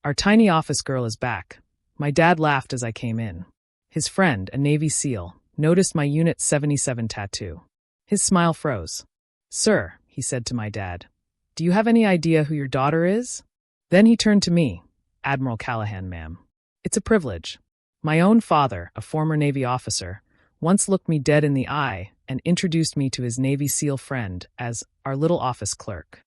Our tiny office girl is back. My dad laughed as I came in. His friend, a Navy SEAL, noticed my Unit 77 tattoo. His smile froze. "Sir," he said to my dad, "do you have any idea who your daughter is?" Then he turned to me. "Admiral Callahan, ma'am. It's a privilege." My own father, a former Navy officer, once looked me dead in the eye and introduced me to his Navy SEAL friend as our little office clerk.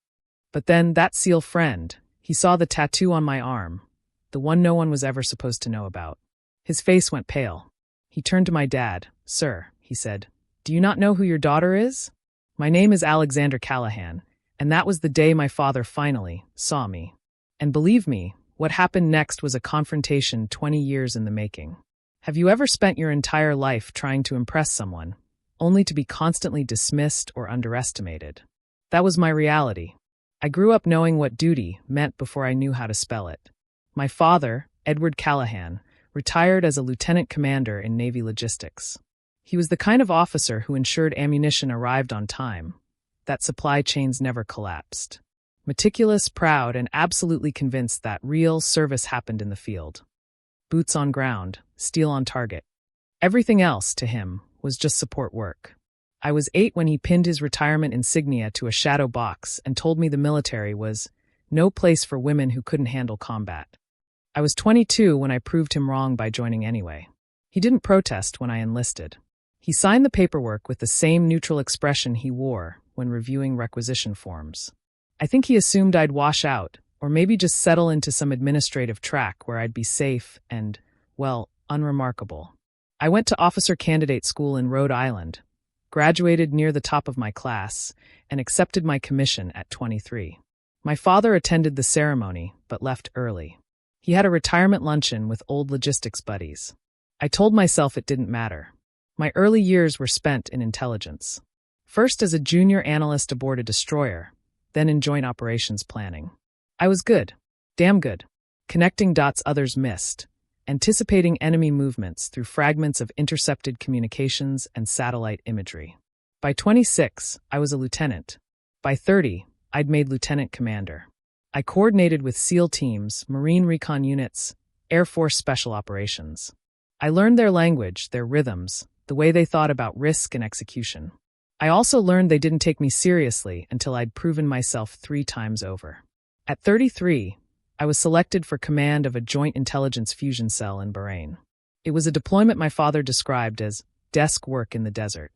But then that SEAL friend, he saw the tattoo on my arm, the one no one was ever supposed to know about. His face went pale. He turned to my dad. "Sir," he said, "do you not know who your daughter is?" My name is Alexander Callahan, and that was the day my father finally saw me. And believe me, what happened next was a confrontation 20 years in the making. Have you ever spent your entire life trying to impress someone, only to be constantly dismissed or underestimated? That was my reality. I grew up knowing what duty meant before I knew how to spell it. My father, Edward Callahan, retired as a lieutenant commander in Navy logistics. He was the kind of officer who ensured ammunition arrived on time, that supply chains never collapsed. Meticulous, proud, and absolutely convinced that real service happened in the field. Boots on ground, steel on target. Everything else, to him, was just support work. I was 8 when he pinned his retirement insignia to a shadow box and told me the military was no place for women who couldn't handle combat. I was 22 when I proved him wrong by joining anyway. He didn't protest when I enlisted. He signed the paperwork with the same neutral expression he wore when reviewing requisition forms. I think he assumed I'd wash out, or maybe just settle into some administrative track where I'd be safe and, well, unremarkable. I went to officer candidate school in Rhode Island, graduated near the top of my class, and accepted my commission at 23. My father attended the ceremony, but left early. He had a retirement luncheon with old logistics buddies. I told myself it didn't matter. My early years were spent in intelligence. First as a junior analyst aboard a destroyer, then in joint operations planning. I was good. Damn good. Connecting dots others missed. Anticipating enemy movements through fragments of intercepted communications and satellite imagery. By 26, I was a lieutenant. By 30, I'd made lieutenant commander. I coordinated with SEAL teams, Marine recon units, Air Force special operations. I learned their language, their rhythms, the way they thought about risk and execution. I also learned they didn't take me seriously until I'd proven myself 3 times over. At 33, I was selected for command of a joint intelligence fusion cell in Bahrain. It was a deployment my father described as desk work in the desert.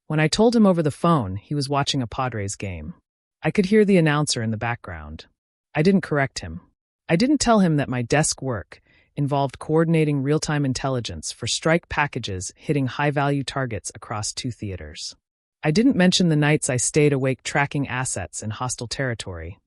When I told him over the phone, he was watching a Padres game. I could hear the announcer in the background. I didn't correct him. I didn't tell him that my desk work involved coordinating real-time intelligence for strike packages hitting high-value targets across 2 theaters. I didn't mention the nights I stayed awake tracking assets in hostile territory,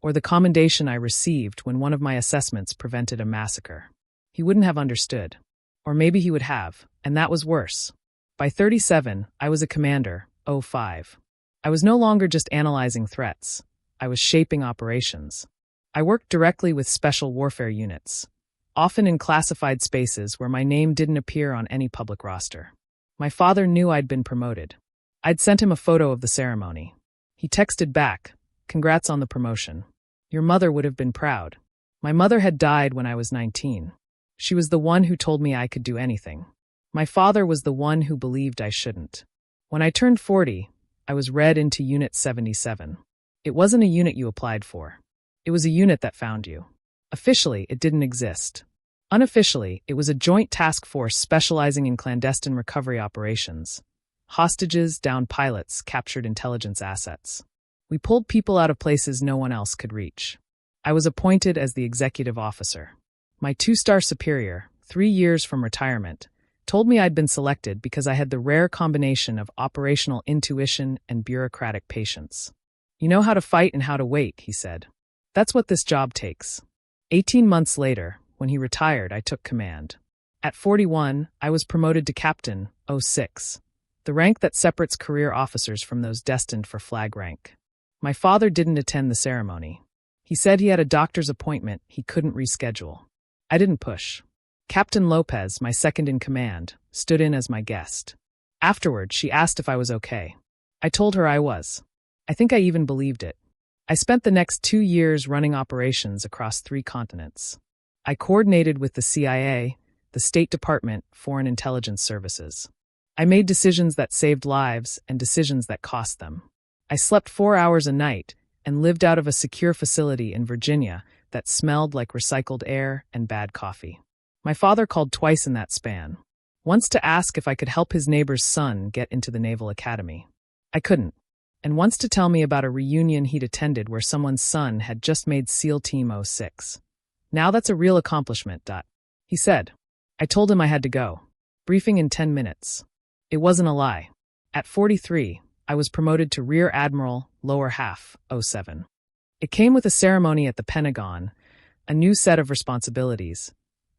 or the commendation I received when one of my assessments prevented a massacre. He wouldn't have understood. Or maybe he would have, and that was worse. By 37, I was a commander, 05. I was no longer just analyzing threats. I was shaping operations. I worked directly with special warfare units, often in classified spaces where my name didn't appear on any public roster. My father knew I'd been promoted. I'd sent him a photo of the ceremony. He texted back, "Congrats on the promotion. Your mother would have been proud." My mother had died when I was 19. She was the one who told me I could do anything. My father was the one who believed I shouldn't. When I turned 40, I was read into Unit 77. It wasn't a unit you applied for. It was a unit that found you. Officially, it didn't exist. Unofficially, it was a joint task force specializing in clandestine recovery operations. Hostages, downed pilots, captured intelligence assets. We pulled people out of places no one else could reach. I was appointed as the executive officer. My 2-star superior, 3 years from retirement, told me I'd been selected because I had the rare combination of operational intuition and bureaucratic patience. "You know how to fight and how to wait," he said. "That's what this job takes." 18 months later, when he retired, I took command. At 41, I was promoted to captain, 06, the rank that separates career officers from those destined for flag rank. My father didn't attend the ceremony. He said he had a doctor's appointment he couldn't reschedule. I didn't push. Captain Lopez, my second in command, stood in as my guest. Afterward, she asked if I was okay. I told her I was. I think I even believed it. I spent the next 2 years running operations across 3 continents. I coordinated with the CIA, the State Department, Foreign Intelligence Services. I made decisions that saved lives and decisions that cost them. I slept 4 hours a night and lived out of a secure facility in Virginia that smelled like recycled air and bad coffee. My father called twice in that span. Once to ask if I could help his neighbor's son get into the Naval Academy. I couldn't. And once to tell me about a reunion he'd attended where someone's son had just made SEAL Team 06. Now that's a real accomplishment. He said. I told him I had to go. Briefing in 10 minutes. It wasn't a lie. At 43, I was promoted to Rear Admiral, lower half, 07. It came with a ceremony at the Pentagon, a new set of responsibilities,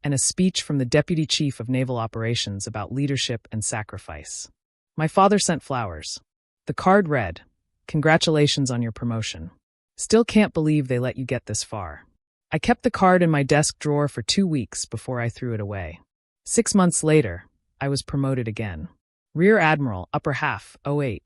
and a speech from the Deputy Chief of Naval Operations about leadership and sacrifice. My father sent flowers. The card read, "Congratulations on your promotion. Still can't believe they let you get this far." I kept the card in my desk drawer for 2 weeks before I threw it away. 6 months later, I was promoted again. Rear Admiral, upper half, 08.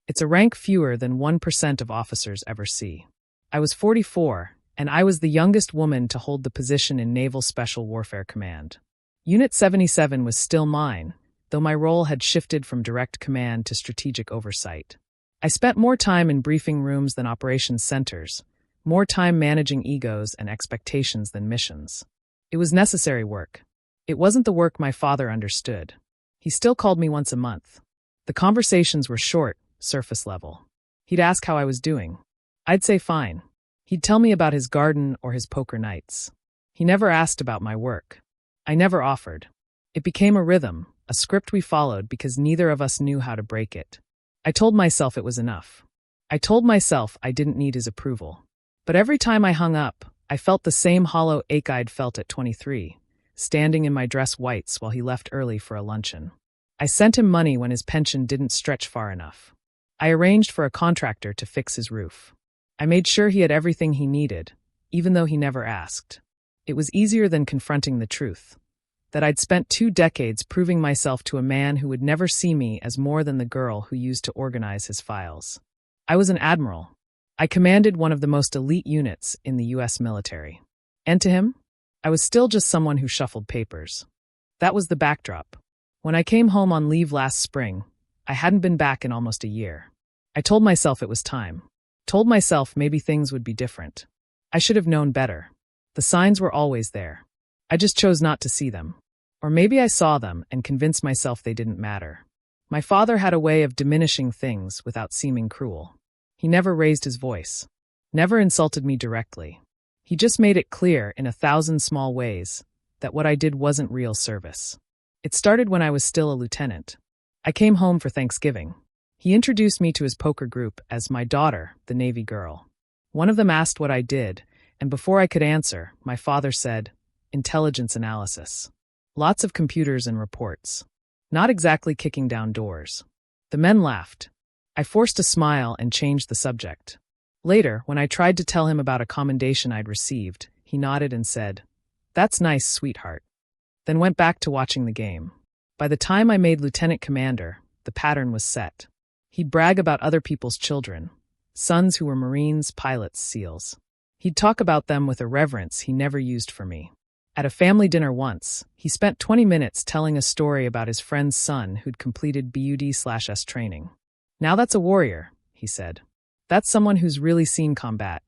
It's a rank fewer than 1% of officers ever see. I was 44, and I was the youngest woman to hold the position in Naval Special Warfare Command. Unit 77 was still mine, though my role had shifted from direct command to strategic oversight. I spent more time in briefing rooms than operations centers, more time managing egos and expectations than missions. It was necessary work. It wasn't the work my father understood. He still called me once a month. The conversations were short, surface level. He'd ask how I was doing. I'd say fine. He'd tell me about his garden or his poker nights. He never asked about my work. I never offered. It became a rhythm, a script we followed because neither of us knew how to break it. I told myself it was enough. I told myself I didn't need his approval. But every time I hung up, I felt the same hollow ache I'd felt at 23, standing in my dress whites while he left early for a luncheon. I sent him money when his pension didn't stretch far enough. I arranged for a contractor to fix his roof. I made sure he had everything he needed, even though he never asked. It was easier than confronting the truth, that I'd spent 2 decades proving myself to a man who would never see me as more than the girl who used to organize his files. I was an admiral. I commanded one of the most elite units in the U.S. military. And to him, I was still just someone who shuffled papers. That was the backdrop. When I came home on leave last spring, I hadn't been back in almost a year. I told myself it was time. Told myself maybe things would be different. I should have known better. The signs were always there. I just chose not to see them. Or maybe I saw them and convinced myself they didn't matter. My father had a way of diminishing things without seeming cruel. He never raised his voice. Never insulted me directly. He just made it clear in 1,000 small ways that what I did wasn't real service. It started when I was still a lieutenant. I came home for Thanksgiving. He introduced me to his poker group as my daughter, the Navy girl. One of them asked what I did, and before I could answer, my father said, "Intelligence analysis. Lots of computers and reports. Not exactly kicking down doors." The men laughed. I forced a smile and changed the subject. Later, when I tried to tell him about a commendation I'd received, he nodded and said, "That's nice, sweetheart." Then went back to watching the game. By the time I made lieutenant commander, the pattern was set. He'd brag about other people's children, sons who were Marines, pilots, SEALs. He'd talk about them with a reverence he never used for me. At a family dinner once, he spent 20 minutes telling a story about his friend's son who'd completed BUD/S training. "Now that's a warrior," he said. "That's someone who's really seen combat."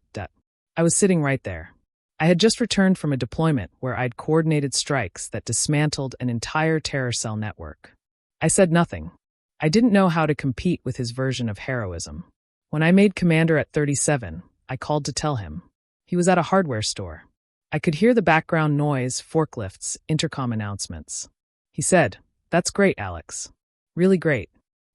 I was sitting right there. I had just returned from a deployment where I'd coordinated strikes that dismantled an entire terror cell network. I said nothing. I didn't know how to compete with his version of heroism. When I made commander at 37, I called to tell him. He was at a hardware store. I could hear the background noise, forklifts, intercom announcements. He said, "That's great, Alex. Really great.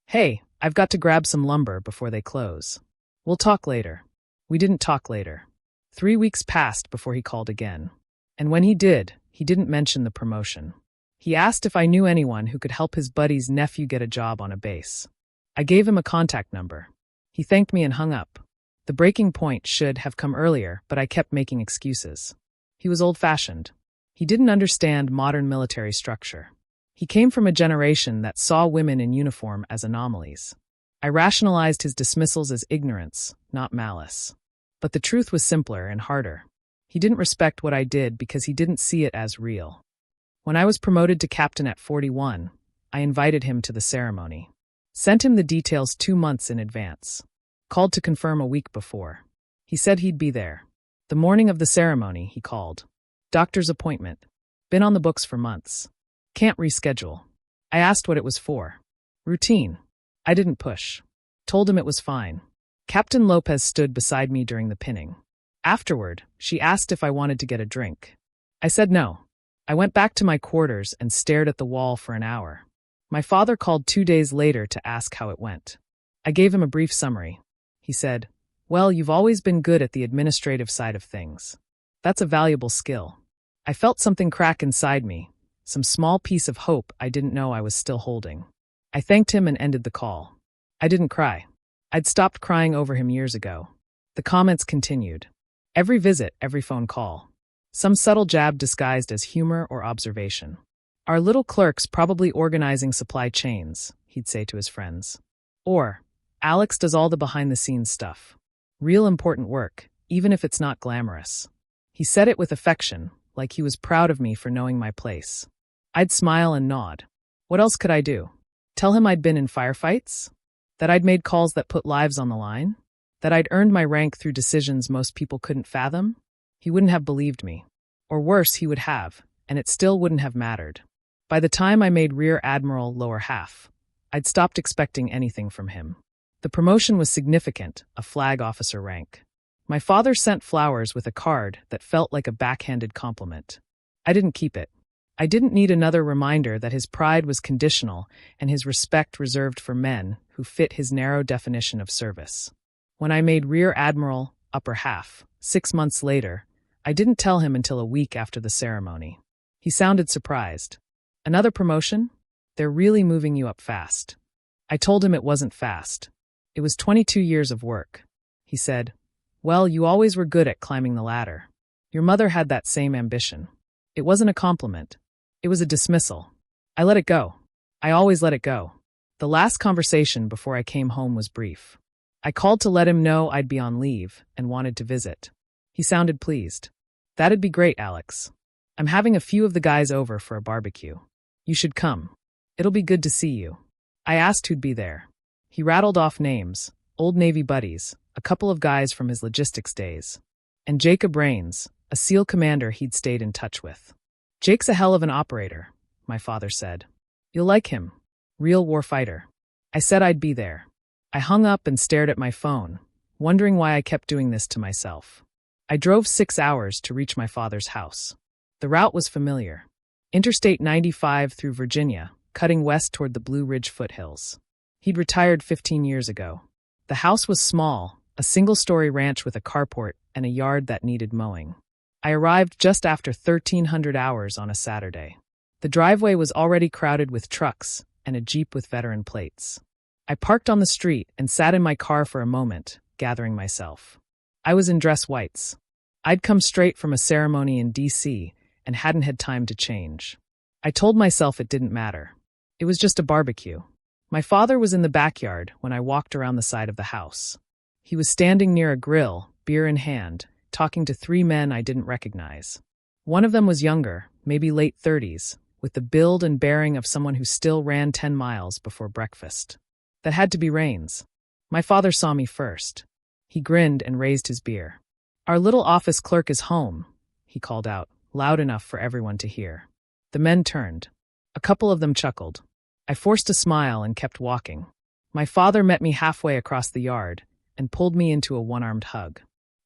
Hey, I've got to grab some lumber before they close. We'll talk later." We didn't talk later. 3 weeks passed before he called again. And when he did, he didn't mention the promotion. He asked if I knew anyone who could help his buddy's nephew get a job on a base. I gave him a contact number. He thanked me and hung up. The breaking point should have come earlier, but I kept making excuses. He was old-fashioned. He didn't understand modern military structure. He came from a generation that saw women in uniform as anomalies. I rationalized his dismissals as ignorance, not malice. But the truth was simpler and harder. He didn't respect what I did because he didn't see it as real. When I was promoted to captain at 41, I invited him to the ceremony. Sent him the details 2 months in advance. Called to confirm a week before. He said he'd be there. The morning of the ceremony, he called. Doctor's appointment. Been on the books for months. Can't reschedule. I asked what it was for. Routine. I didn't push. Told him it was fine. Captain Lopez stood beside me during the pinning. Afterward, she asked if I wanted to get a drink. I said no. I went back to my quarters and stared at the wall for an hour. My father called 2 days later to ask how it went. I gave him a brief summary. He said, "Well, you've always been good at the administrative side of things. That's a valuable skill." I felt something crack inside me, some small piece of hope I didn't know I was still holding. I thanked him and ended the call. I didn't cry. I'd stopped crying over him years ago. The comments continued. Every visit, every phone call. Some subtle jab disguised as humor or observation. Our little clerk's probably organizing supply chains, he'd say to his friends. Or, Alex does all the behind-the-scenes stuff. Real important work, even if it's not glamorous. He said it with affection, like he was proud of me for knowing my place. I'd smile and nod. What else could I do? Tell him I'd been in firefights? That I'd made calls that put lives on the line? That I'd earned my rank through decisions most people couldn't fathom? He wouldn't have believed me. Or worse, he would have, and it still wouldn't have mattered. By the time I made Rear Admiral lower half, I'd stopped expecting anything from him. The promotion was significant, a flag officer rank. My father sent flowers with a card that felt like a backhanded compliment. I didn't keep it. I didn't need another reminder that his pride was conditional and his respect reserved for men who fit his narrow definition of service. When I made Rear Admiral, upper half, 6 months later, I didn't tell him until a week after the ceremony. He sounded surprised. Another promotion? They're really moving you up fast. I told him it wasn't fast. It was 22 years of work. He said, "Well, you always were good at climbing the ladder. Your mother had that same ambition." It wasn't a compliment. It was a dismissal. I let it go. I always let it go. The last conversation before I came home was brief. I called to let him know I'd be on leave and wanted to visit. He sounded pleased. "That'd be great, Alex. I'm having a few of the guys over for a barbecue. You should come. It'll be good to see you." I asked who'd be there. He rattled off names, old Navy buddies, a couple of guys from his logistics days, and Jacob Rains, a SEAL commander he'd stayed in touch with. "Jake's a hell of an operator," my father said. "You'll like him. Real warfighter." I said I'd be there. I hung up and stared at my phone, wondering why I kept doing this to myself. I drove 6 hours to reach my father's house. The route was familiar. Interstate 95 through Virginia, cutting west toward the Blue Ridge foothills. He'd retired 15 years ago. The house was small, a single-story ranch with a carport and a yard that needed mowing. I arrived just after 1,300 hours on a Saturday. The driveway was already crowded with trucks and a Jeep with veteran plates. I parked on the street and sat in my car for a moment, gathering myself. I was in dress whites. I'd come straight from a ceremony in D.C. and hadn't had time to change. I told myself it didn't matter. It was just a barbecue. My father was in the backyard when I walked around the side of the house. He was standing near a grill, beer in hand, talking to 3 men I didn't recognize. One of them was younger, maybe late 30s, with the build and bearing of someone who still ran 10 miles before breakfast. That had to be Rains. My father saw me first. He grinned and raised his beer. "Our little office clerk is home," he called out, loud enough for everyone to hear. The men turned. A couple of them chuckled. I forced a smile and kept walking. My father met me halfway across the yard and pulled me into a one-armed hug.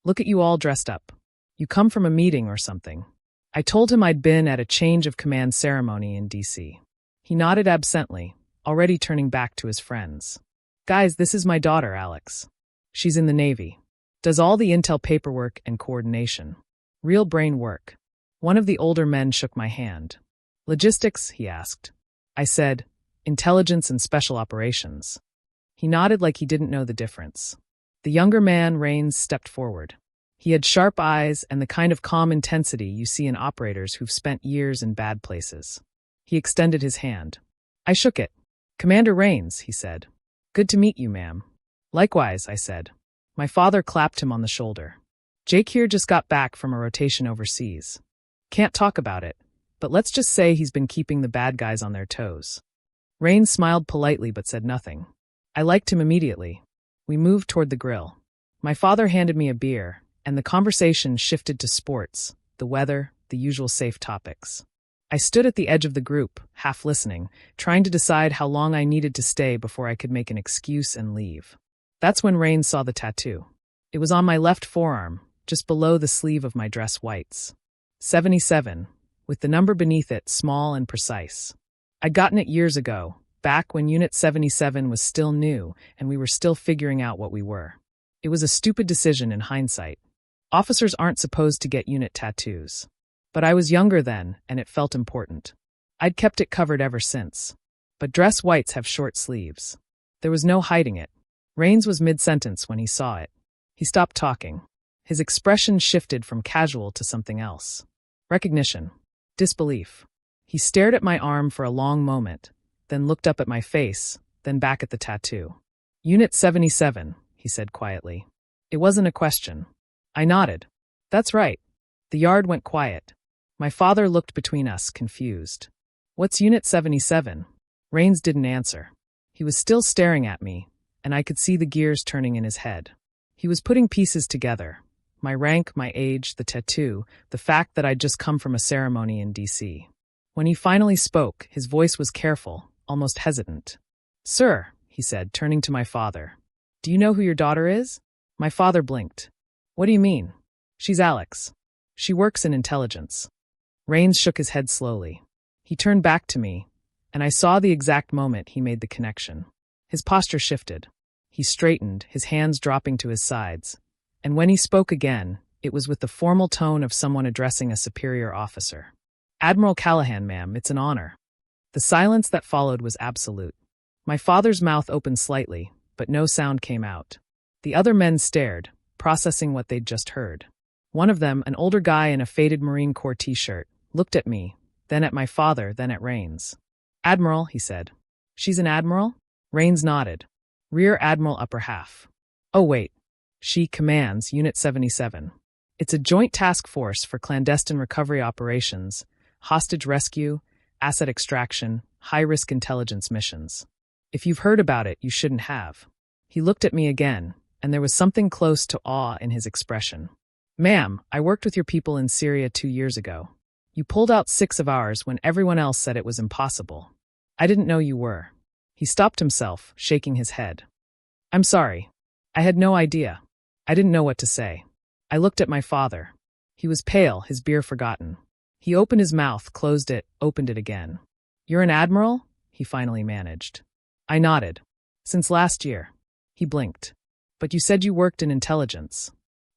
"Look at you all dressed up. You come from a meeting or something." I told him I'd been at a change of command ceremony in D.C. He nodded absently, already turning back to his friends. "Guys, this is my daughter, Alex. She's in the Navy. Does all the intel paperwork and coordination. Real brain work." One of the older men shook my hand. "Logistics?" he asked. I said, "Intelligence and special operations." He nodded like he didn't know the difference. The younger man, Rains, stepped forward. He had sharp eyes and the kind of calm intensity you see in operators who've spent years in bad places. He extended his hand. I shook it. "Commander Rains," he said. "Good to meet you, ma'am." "Likewise," I said. My father clapped him on the shoulder. Jake here just got back from a rotation overseas. Can't talk about it, but let's just say he's been keeping the bad guys on their toes. Rain smiled politely but said nothing. I liked him immediately. We moved toward the grill. My father handed me a beer, and the conversation shifted to sports, the weather, the usual safe topics. I stood at the edge of the group, half listening, trying to decide how long I needed to stay before I could make an excuse and leave. That's when Rain saw the tattoo. It was on my left forearm, just below the sleeve of my dress whites. 77, with the number beneath it small and precise. I'd gotten it years ago, back when Unit 77 was still new and we were still figuring out what we were. It was a stupid decision in hindsight. Officers aren't supposed to get unit tattoos. But I was younger then, and it felt important. I'd kept it covered ever since. But dress whites have short sleeves. There was no hiding it. Rains was mid-sentence when he saw it. He stopped talking. His expression shifted from casual to something else. Recognition. Disbelief. He stared at my arm for a long moment, then looked up at my face, then back at the tattoo. Unit 77, he said quietly. It wasn't a question. I nodded. That's right. The yard went quiet. My father looked between us, confused. What's Unit 77? Rains didn't answer. He was still staring at me, and I could see the gears turning in his head. He was putting pieces together. My rank, my age, the tattoo, the fact that I'd just come from a ceremony in D.C. When he finally spoke, his voice was careful, almost hesitant. Sir, he said, turning to my father. Do you know who your daughter is? My father blinked. What do you mean? She's Alex. She works in intelligence. Rains shook his head slowly. He turned back to me, and I saw the exact moment he made the connection. His posture shifted. He straightened, his hands dropping to his sides, and when he spoke again, it was with the formal tone of someone addressing a superior officer. Admiral Callahan, ma'am, it's an honor. The silence that followed was absolute. My father's mouth opened slightly, but no sound came out. The other men stared, processing what they'd just heard. One of them, an older guy in a faded Marine Corps t-shirt, looked at me, then at my father, then at Rains. Admiral, he said. She's an admiral? Rains nodded. Rear Admiral upper half. Oh wait. She commands Unit 77. It's a joint task force for clandestine recovery operations, hostage rescue, asset extraction, high-risk intelligence missions. If you've heard about it, you shouldn't have. He looked at me again, and there was something close to awe in his expression. Ma'am, I worked with your people in Syria 2 years ago. You pulled out 6 of ours when everyone else said it was impossible. I didn't know you were. He stopped himself, shaking his head. I'm sorry. I had no idea. I didn't know what to say. I looked at my father. He was pale, his beer forgotten. He opened his mouth, closed it, opened it again. You're an admiral? He finally managed. I nodded. Since last year. He blinked. But you said you worked in intelligence.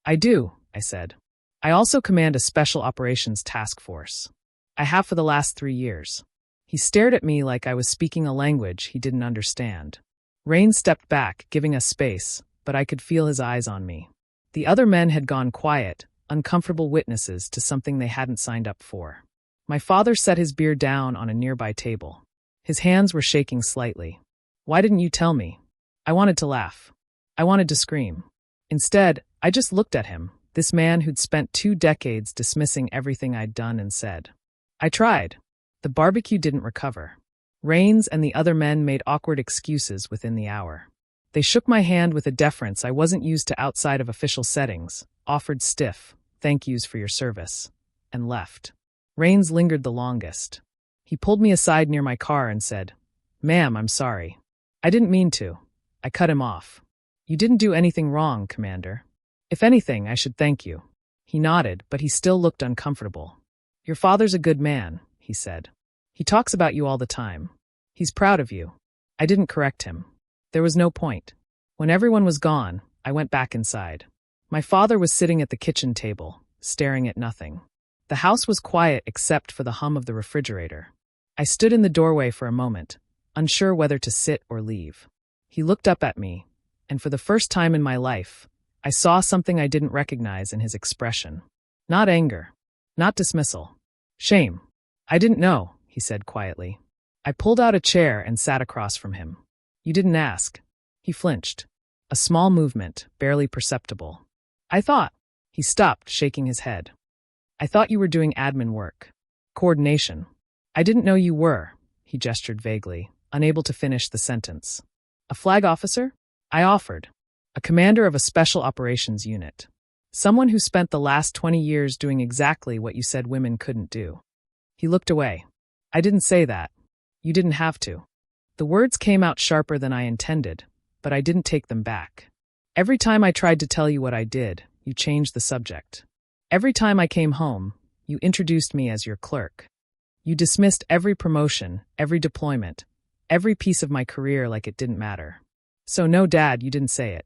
I do, I said. I also command a special operations task force. I have for the last 3 years. He stared at me like I was speaking a language he didn't understand. Rain stepped back, giving us space, but I could feel his eyes on me. The other men had gone quiet, uncomfortable witnesses to something they hadn't signed up for. My father set his beer down on a nearby table. His hands were shaking slightly. Why didn't you tell me? I wanted to laugh. I wanted to scream. Instead, I just looked at him, this man who'd spent 2 decades dismissing everything I'd done and said. I tried. The barbecue didn't recover. Rains and the other men made awkward excuses within the hour. They shook my hand with a deference I wasn't used to outside of official settings, offered stiff, thank yous for your service, and left. Rains lingered the longest. He pulled me aside near my car and said, Ma'am, I'm sorry. I didn't mean to. I cut him off. You didn't do anything wrong, Commander. If anything, I should thank you. He nodded, but he still looked uncomfortable. Your father's a good man, he said. He talks about you all the time. He's proud of you. I didn't correct him. There was no point. When everyone was gone, I went back inside. My father was sitting at the kitchen table, staring at nothing. The house was quiet except for the hum of the refrigerator. I stood in the doorway for a moment, unsure whether to sit or leave. He looked up at me, and for the first time in my life, I saw something I didn't recognize in his expression. Not anger. Not dismissal. Shame. I didn't know, he said quietly. I pulled out a chair and sat across from him. You didn't ask. He flinched. A small movement, barely perceptible. I thought. He stopped, shaking his head. I thought you were doing admin work. Coordination. I didn't know you were, he gestured vaguely, unable to finish the sentence. A flag officer? I offered. A commander of a special operations unit. Someone who spent the last 20 years doing exactly what you said women couldn't do. He looked away. I didn't say that. You didn't have to. The words came out sharper than I intended, but I didn't take them back. Every time I tried to tell you what I did, you changed the subject. Every time I came home, you introduced me as your clerk. You dismissed every promotion, every deployment, every piece of my career like it didn't matter. So no, Dad, you didn't say it.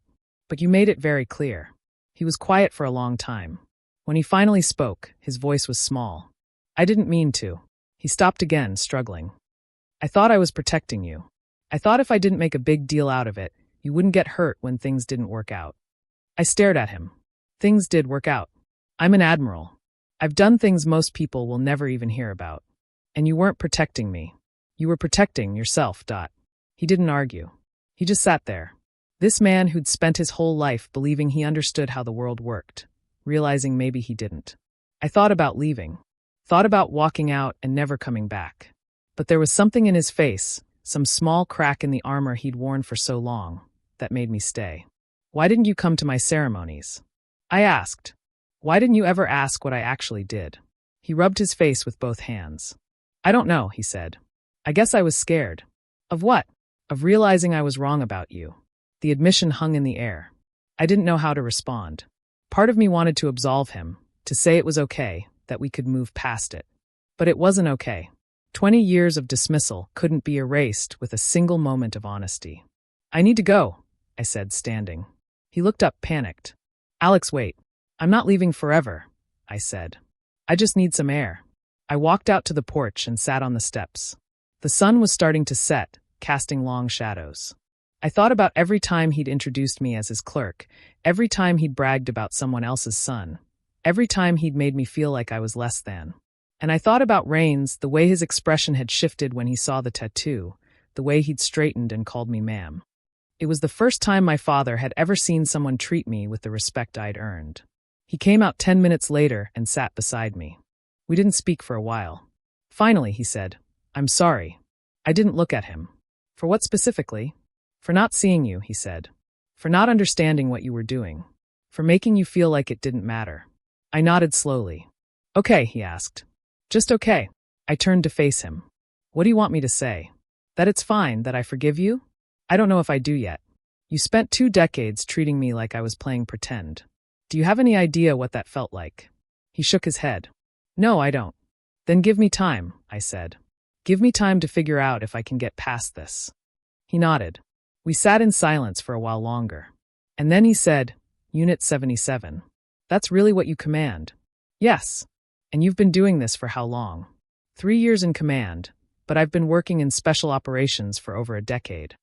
But you made it very clear. He was quiet for a long time. When he finally spoke, his voice was small. I didn't mean to. He stopped again, struggling. I thought I was protecting you. I thought if I didn't make a big deal out of it, you wouldn't get hurt when things didn't work out. I stared at him. Things did work out. I'm an admiral. I've done things most people will never even hear about. And you weren't protecting me. You were protecting yourself. He didn't argue. He just sat there. This man who'd spent his whole life believing he understood how the world worked, realizing maybe he didn't. I thought about leaving. Thought about walking out and never coming back. But there was something in his face, some small crack in the armor he'd worn for so long, that made me stay. Why didn't you come to my ceremonies? I asked. Why didn't you ever ask what I actually did? He rubbed his face with both hands. I don't know, he said. I guess I was scared. Of what? Of realizing I was wrong about you. The admission hung in the air. I didn't know how to respond. Part of me wanted to absolve him, to say it was okay, that we could move past it. But it wasn't okay. 20 years of dismissal couldn't be erased with a single moment of honesty. I need to go, I said, standing. He looked up, panicked. Alex, wait. I'm not leaving forever, I said. I just need some air. I walked out to the porch and sat on the steps. The sun was starting to set, casting long shadows. I thought about every time he'd introduced me as his clerk, every time he'd bragged about someone else's son, every time he'd made me feel like I was less than. And I thought about Rains, the way his expression had shifted when he saw the tattoo, the way he'd straightened and called me ma'am. It was the first time my father had ever seen someone treat me with the respect I'd earned. He came out 10 minutes later and sat beside me. We didn't speak for a while. Finally, he said, I'm sorry. I didn't look at him. For what specifically? For not seeing you, he said. For not understanding what you were doing. For making you feel like it didn't matter. I nodded slowly. Okay, he asked. Just okay. I turned to face him. What do you want me to say? That it's fine, that I forgive you? I don't know if I do yet. You spent 2 decades treating me like I was playing pretend. Do you have any idea what that felt like? He shook his head. No, I don't. Then give me time, I said. Give me time to figure out if I can get past this. He nodded. We sat in silence for a while longer. And then he said, Unit 77. That's really what you command? Yes. And you've been doing this for how long? 3 years in command, but I've been working in special operations for over a decade.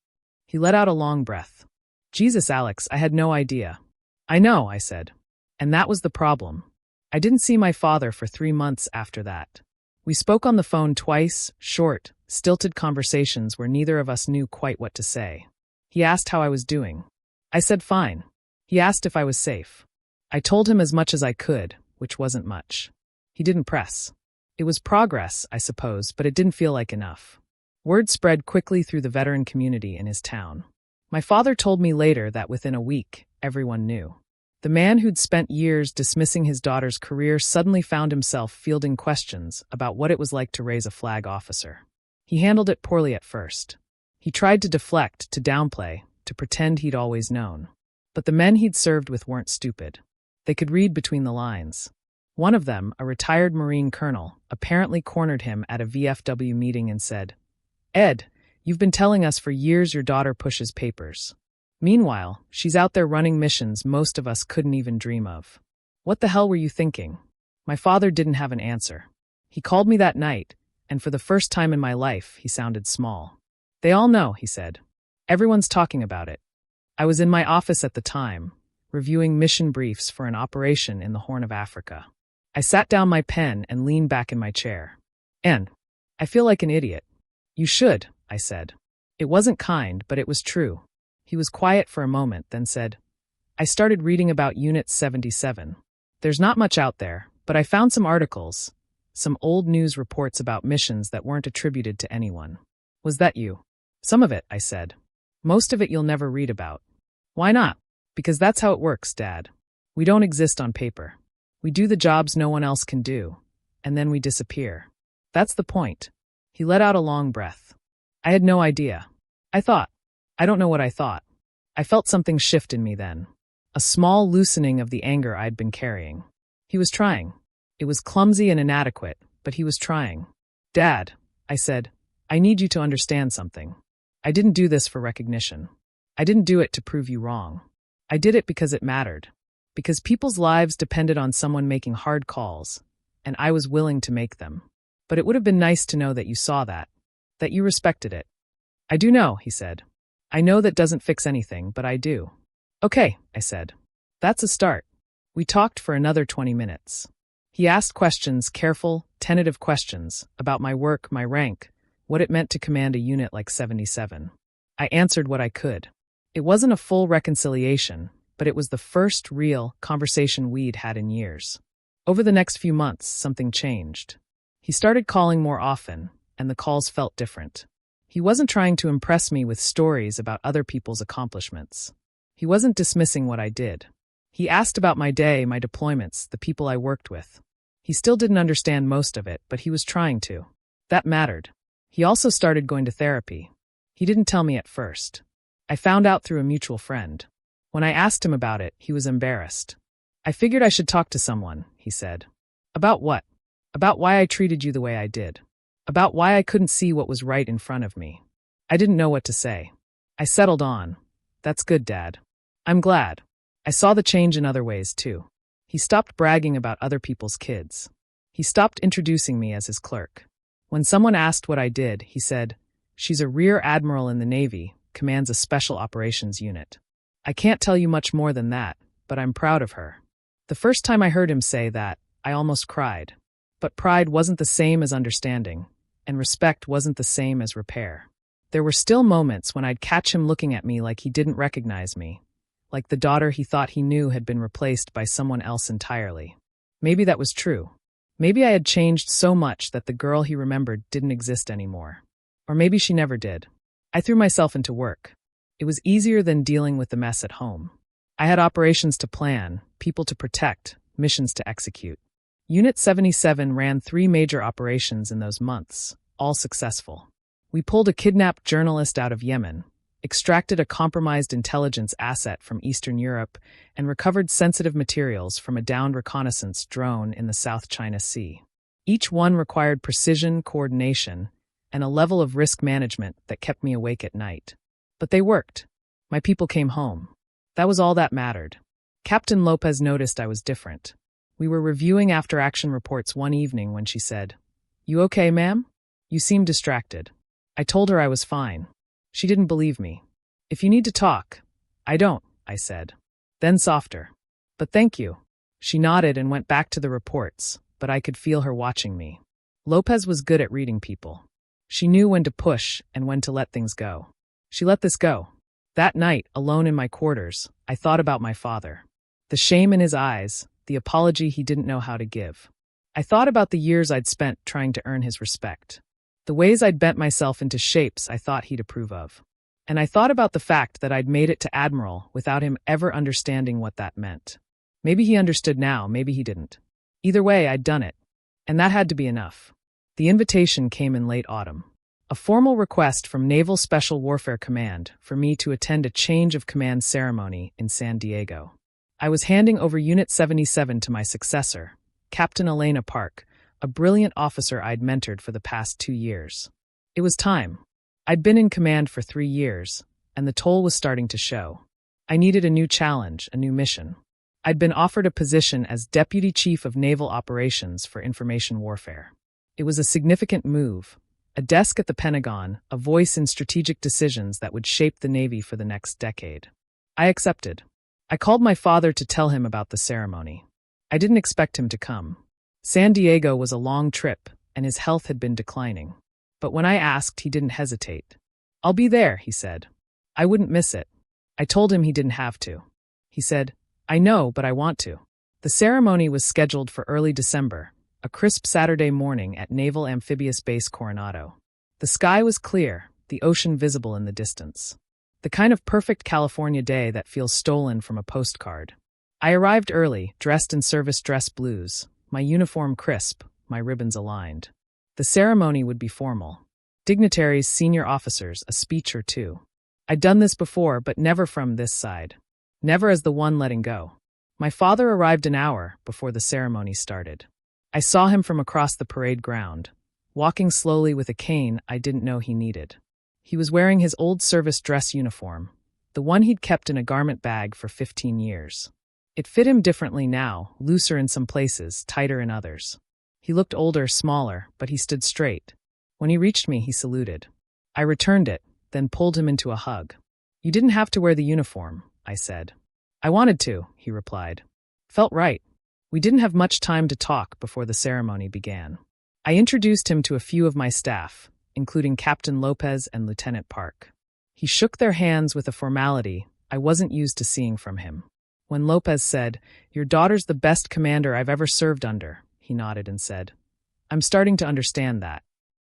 He let out a long breath. Jesus, Alex, I had no idea. I know, I said. And that was the problem. I didn't see my father for 3 months after that. We spoke on the phone twice, short, stilted conversations where neither of us knew quite what to say. He asked how I was doing. I said fine. He asked if I was safe. I told him as much as I could, which wasn't much. He didn't press. It was progress, I suppose, but it didn't feel like enough. Word spread quickly through the veteran community in his town. My father told me later that within a week, everyone knew. The man who'd spent years dismissing his daughter's career suddenly found himself fielding questions about what it was like to raise a flag officer. He handled it poorly at first. He tried to deflect, to downplay, to pretend he'd always known. But the men he'd served with weren't stupid. They could read between the lines. One of them, a retired Marine colonel, apparently cornered him at a VFW meeting and said, Ed, you've been telling us for years your daughter pushes papers. Meanwhile, she's out there running missions most of us couldn't even dream of. What the hell were you thinking? My father didn't have an answer. He called me that night, and for the first time in my life, he sounded small. They all know, he said. Everyone's talking about it. I was in my office at the time, reviewing mission briefs for an operation in the Horn of Africa. I sat down my pen and leaned back in my chair. And I feel like an idiot. You should, I said. It wasn't kind, but it was true. He was quiet for a moment, then said, I started reading about Unit 77. There's not much out there, but I found some articles, some old news reports about missions that weren't attributed to anyone. Was that you? Some of it, I said. Most of it you'll never read about. Why not? Because that's how it works, Dad. We don't exist on paper. We do the jobs no one else can do, and then we disappear. That's the point. He let out a long breath. I had no idea. I don't know what I thought. I felt something shift in me then. A small loosening of the anger I'd been carrying. He was trying. It was clumsy and inadequate, but he was trying. Dad, I said, I need you to understand something. I didn't do this for recognition. I didn't do it to prove you wrong. I did it because it mattered. Because people's lives depended on someone making hard calls, and I was willing to make them. But it would have been nice to know that you saw that you respected it. I do know, he said. I know that doesn't fix anything, but I do. Okay, I said. That's a start. We talked for another 20 minutes. He asked questions, careful, tentative questions, about my work, my rank, what it meant to command a unit like 77. I answered what I could. It wasn't a full reconciliation, but it was the first real conversation we'd had in years. Over the next few months, something changed. He started calling more often, and the calls felt different. He wasn't trying to impress me with stories about other people's accomplishments. He wasn't dismissing what I did. He asked about my day, my deployments, the people I worked with. He still didn't understand most of it, but he was trying to. That mattered. He also started going to therapy. He didn't tell me at first. I found out through a mutual friend. When I asked him about it, he was embarrassed. I figured I should talk to someone, he said. About what? About why I treated you the way I did. About why I couldn't see what was right in front of me. I didn't know what to say. I settled on. That's good, Dad. I'm glad. I saw the change in other ways, too. He stopped bragging about other people's kids. He stopped introducing me as his clerk. When someone asked what I did, he said, "She's a rear admiral in the Navy, commands a special operations unit." I can't tell you much more than that, but I'm proud of her. The first time I heard him say that, I almost cried. But pride wasn't the same as understanding, and respect wasn't the same as repair. There were still moments when I'd catch him looking at me like he didn't recognize me, like the daughter he thought he knew had been replaced by someone else entirely. Maybe that was true. Maybe I had changed so much that the girl he remembered didn't exist anymore. Or maybe she never did. I threw myself into work. It was easier than dealing with the mess at home. I had operations to plan, people to protect, missions to execute. Unit 77 ran 3 major operations in those months, all successful. We pulled a kidnapped journalist out of Yemen, extracted a compromised intelligence asset from Eastern Europe, and recovered sensitive materials from a downed reconnaissance drone in the South China Sea. Each one required precision, coordination, and a level of risk management that kept me awake at night. But they worked. My people came home. That was all that mattered. Captain Lopez noticed I was different. We were reviewing after-action reports one evening when she said, "You okay, ma'am? You seem distracted." I told her I was fine. She didn't believe me. "If you need to talk." "I don't," I said. Then softer. "But thank you." She nodded and went back to the reports, but I could feel her watching me. Lopez was good at reading people. She knew when to push and when to let things go. She let this go. That night, alone in my quarters, I thought about my father. The shame in his eyes, the apology he didn't know how to give. I thought about the years I'd spent trying to earn his respect. The ways I'd bent myself into shapes I thought he'd approve of. And I thought about the fact that I'd made it to Admiral without him ever understanding what that meant. Maybe he understood now, maybe he didn't. Either way, I'd done it. And that had to be enough. The invitation came in late autumn. A formal request from Naval Special Warfare Command for me to attend a change of command ceremony in San Diego. I was handing over Unit 77 to my successor, Captain Elena Park, a brilliant officer I'd mentored for the past 2 years. It was time. I'd been in command for 3 years, and the toll was starting to show. I needed a new challenge, a new mission. I'd been offered a position as Deputy Chief of Naval Operations for Information Warfare. It was a significant move, a desk at the Pentagon, a voice in strategic decisions that would shape the Navy for the next decade. I accepted. I called my father to tell him about the ceremony. I didn't expect him to come. San Diego was a long trip, and his health had been declining. But when I asked, he didn't hesitate. "I'll be there," he said. "I wouldn't miss it." I told him he didn't have to. He said, "I know, but I want to." The ceremony was scheduled for early December, a crisp Saturday morning at Naval Amphibious Base Coronado. The sky was clear, the ocean visible in the distance. The kind of perfect California day that feels stolen from a postcard. I arrived early, dressed in service dress blues, my uniform crisp, my ribbons aligned. The ceremony would be formal. Dignitaries, senior officers, a speech or two. I'd done this before, but never from this side. Never as the one letting go. My father arrived an hour before the ceremony started. I saw him from across the parade ground, walking slowly with a cane I didn't know he needed. He was wearing his old service dress uniform, the one he'd kept in a garment bag for 15 years. It fit him differently now, looser in some places, tighter in others. He looked older, smaller, but he stood straight. When he reached me, he saluted. I returned it, then pulled him into a hug. "You didn't have to wear the uniform," I said. "I wanted to," he replied. Felt right. We didn't have much time to talk before the ceremony began. I introduced him to a few of my staff, including Captain Lopez and Lieutenant Park. He shook their hands with a formality I wasn't used to seeing from him. When Lopez said, "Your daughter's the best commander I've ever served under," he nodded and said, "I'm starting to understand that."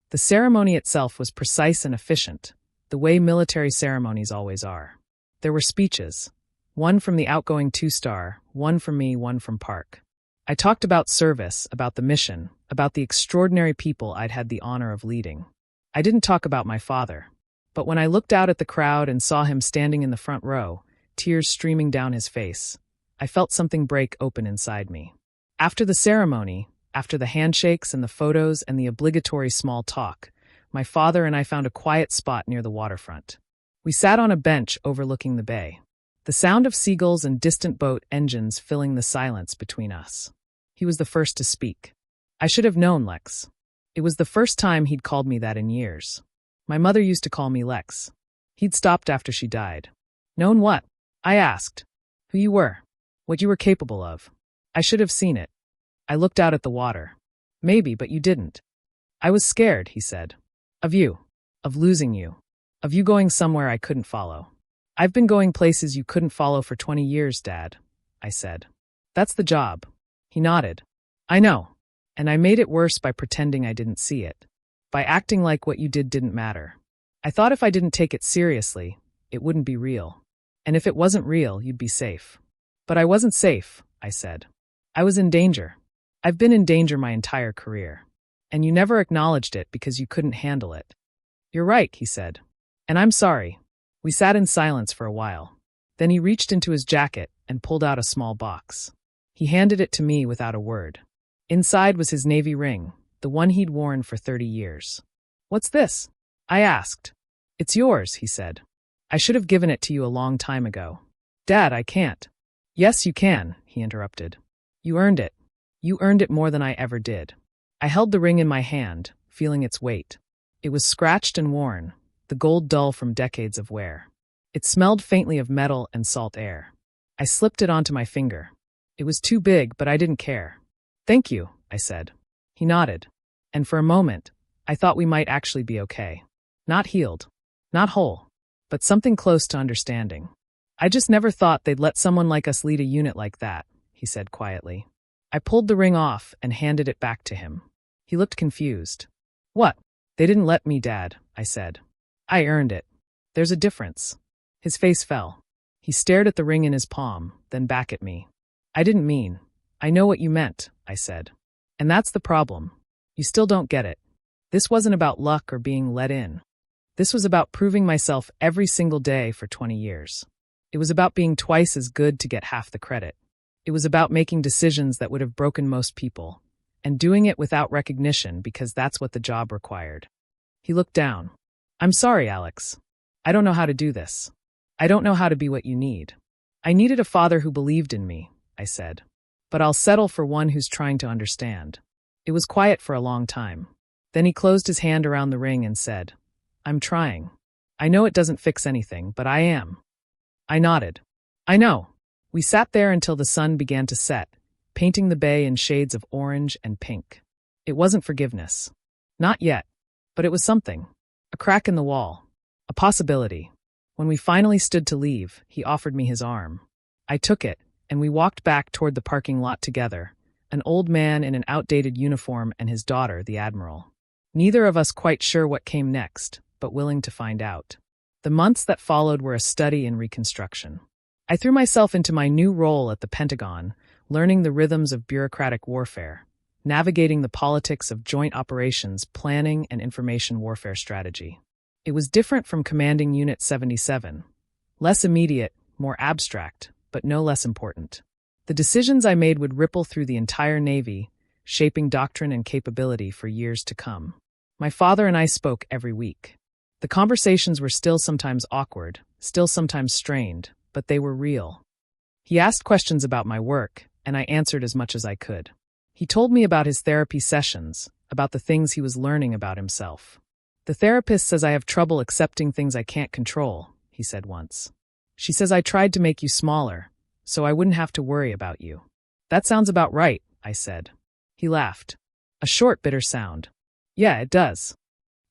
The ceremony itself was precise and efficient, the way military ceremonies always are. There were speeches, one from the outgoing two-star, one from me, one from Park. I talked about service, about the mission, about the extraordinary people I'd had the honor of leading. I didn't talk about my father, but when I looked out at the crowd and saw him standing in the front row, tears streaming down his face, I felt something break open inside me. After the ceremony, after the handshakes and the photos and the obligatory small talk, my father and I found a quiet spot near the waterfront. We sat on a bench overlooking the bay, the sound of seagulls and distant boat engines filling the silence between us. He was the first to speak. I should have known Lex. It was the first time he'd called me that in years. My mother used to call me Lex. He'd stopped after she died. "Known what?" I asked. "Who you were. What you were capable of." I should have seen it. I looked out at the water. "Maybe, but you didn't." "I was scared," he said. "Of you. Of losing you. Of you going somewhere I couldn't follow." "I've been going places you couldn't follow for 20 years, Dad," I said. "That's the job." He nodded. "I know. And I made it worse by pretending I didn't see it. By acting like what you did didn't matter. I thought if I didn't take it seriously, it wouldn't be real. And if it wasn't real, you'd be safe." "But I wasn't safe," I said. "I was in danger. I've been in danger my entire career. And you never acknowledged it because you couldn't handle it." "You're right," he said. "And I'm sorry." We sat in silence for a while. Then he reached into his jacket and pulled out a small box. He handed it to me without a word. Inside was his navy ring, the one he'd worn for 30 years. "What's this?" I asked. "It's yours," he said. "I should have given it to you a long time ago." "Dad, I can't." "Yes, you can," he interrupted. "You earned it. You earned it more than I ever did." I held the ring in my hand, feeling its weight. It was scratched and worn, the gold dull from decades of wear. It smelled faintly of metal and salt air. I slipped it onto my finger. It was too big, but I didn't care. "Thank you," I said. He nodded. And for a moment, I thought we might actually be okay. Not healed. Not whole. But something close to understanding. "I just never thought they'd let someone like us lead a unit like that," he said quietly. I pulled the ring off and handed it back to him. He looked confused. "What?" "They didn't let me, Dad," I said. "I earned it. There's a difference." His face fell. He stared at the ring in his palm, then back at me. "I didn't mean. I know what you meant," I said. "And that's the problem. You still don't get it. This wasn't about luck or being let in. This was about proving myself every single day for 20 years. It was about being twice as good to get half the credit. It was about making decisions that would have broken most people, and doing it without recognition because that's what the job required." He looked down. "I'm sorry, Alex. I don't know how to do this. I don't know how to be what you need. I needed a father who believed in me," I said. "But I'll settle for one who's trying to understand." It was quiet for a long time. Then he closed his hand around the ring and said, "I'm trying. I know it doesn't fix anything, but I am." I nodded. "I know." We sat there until the sun began to set, painting the bay in shades of orange and pink. It wasn't forgiveness. Not yet. But it was something. A crack in the wall. A possibility. When we finally stood to leave, he offered me his arm. I took it, and we walked back toward the parking lot together, an old man in an outdated uniform and his daughter, the Admiral. Neither of us quite sure what came next, but willing to find out. The months that followed were a study in reconstruction. I threw myself into my new role at the Pentagon, learning the rhythms of bureaucratic warfare, navigating the politics of joint operations planning and information warfare strategy. It was different from commanding Unit 77. Less immediate, more abstract, but no less important. The decisions I made would ripple through the entire Navy, shaping doctrine and capability for years to come. My father and I spoke every week. The conversations were still sometimes awkward, still sometimes strained, but they were real. He asked questions about my work, and I answered as much as I could. He told me about his therapy sessions, about the things he was learning about himself. "The therapist says I have trouble accepting things I can't control," he said once. "She says I tried to make you smaller, so I wouldn't have to worry about you." "That sounds about right," I said. He laughed. A short, bitter sound. "Yeah, it does."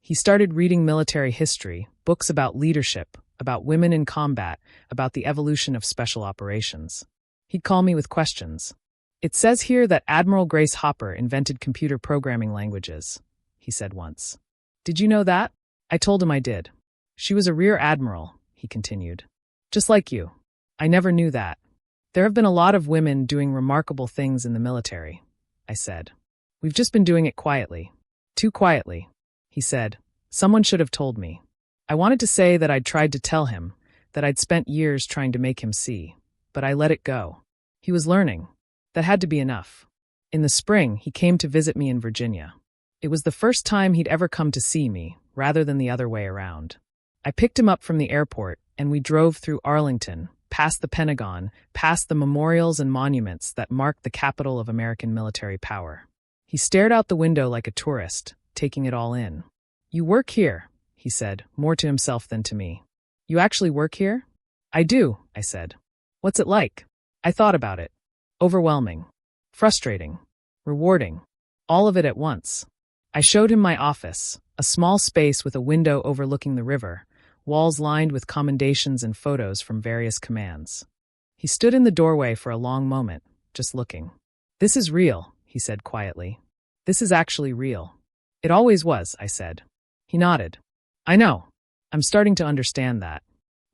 He started reading military history, books about leadership, about women in combat, about the evolution of special operations. He'd call me with questions. "It says here that Admiral Grace Hopper invented computer programming languages," he said once. "Did you know that?" I told him I did. "She was a rear admiral," he continued. "Just like you." "I never knew that." "There have been a lot of women doing remarkable things in the military," I said. "We've just been doing it quietly. Too quietly," he said. "Someone should have told me." I wanted to say that I'd tried to tell him, that I'd spent years trying to make him see, but I let it go. He was learning. That had to be enough. In the spring, he came to visit me in Virginia. It was the first time he'd ever come to see me, rather than the other way around. I picked him up from the airport, and we drove through Arlington, past the Pentagon, past the memorials and monuments that marked the capital of American military power. He stared out the window like a tourist, taking it all in. "You work here," he said, more to himself than to me. "You actually work here?" "I do," I said. "What's it like?" I thought about it. Overwhelming. Frustrating. Rewarding. All of it at once. I showed him my office, a small space with a window overlooking the river, walls lined with commendations and photos from various commands. He stood in the doorway for a long moment, just looking. "This is real," he said quietly. "This is actually real." "It always was," I said. He nodded. "I know. I'm starting to understand that."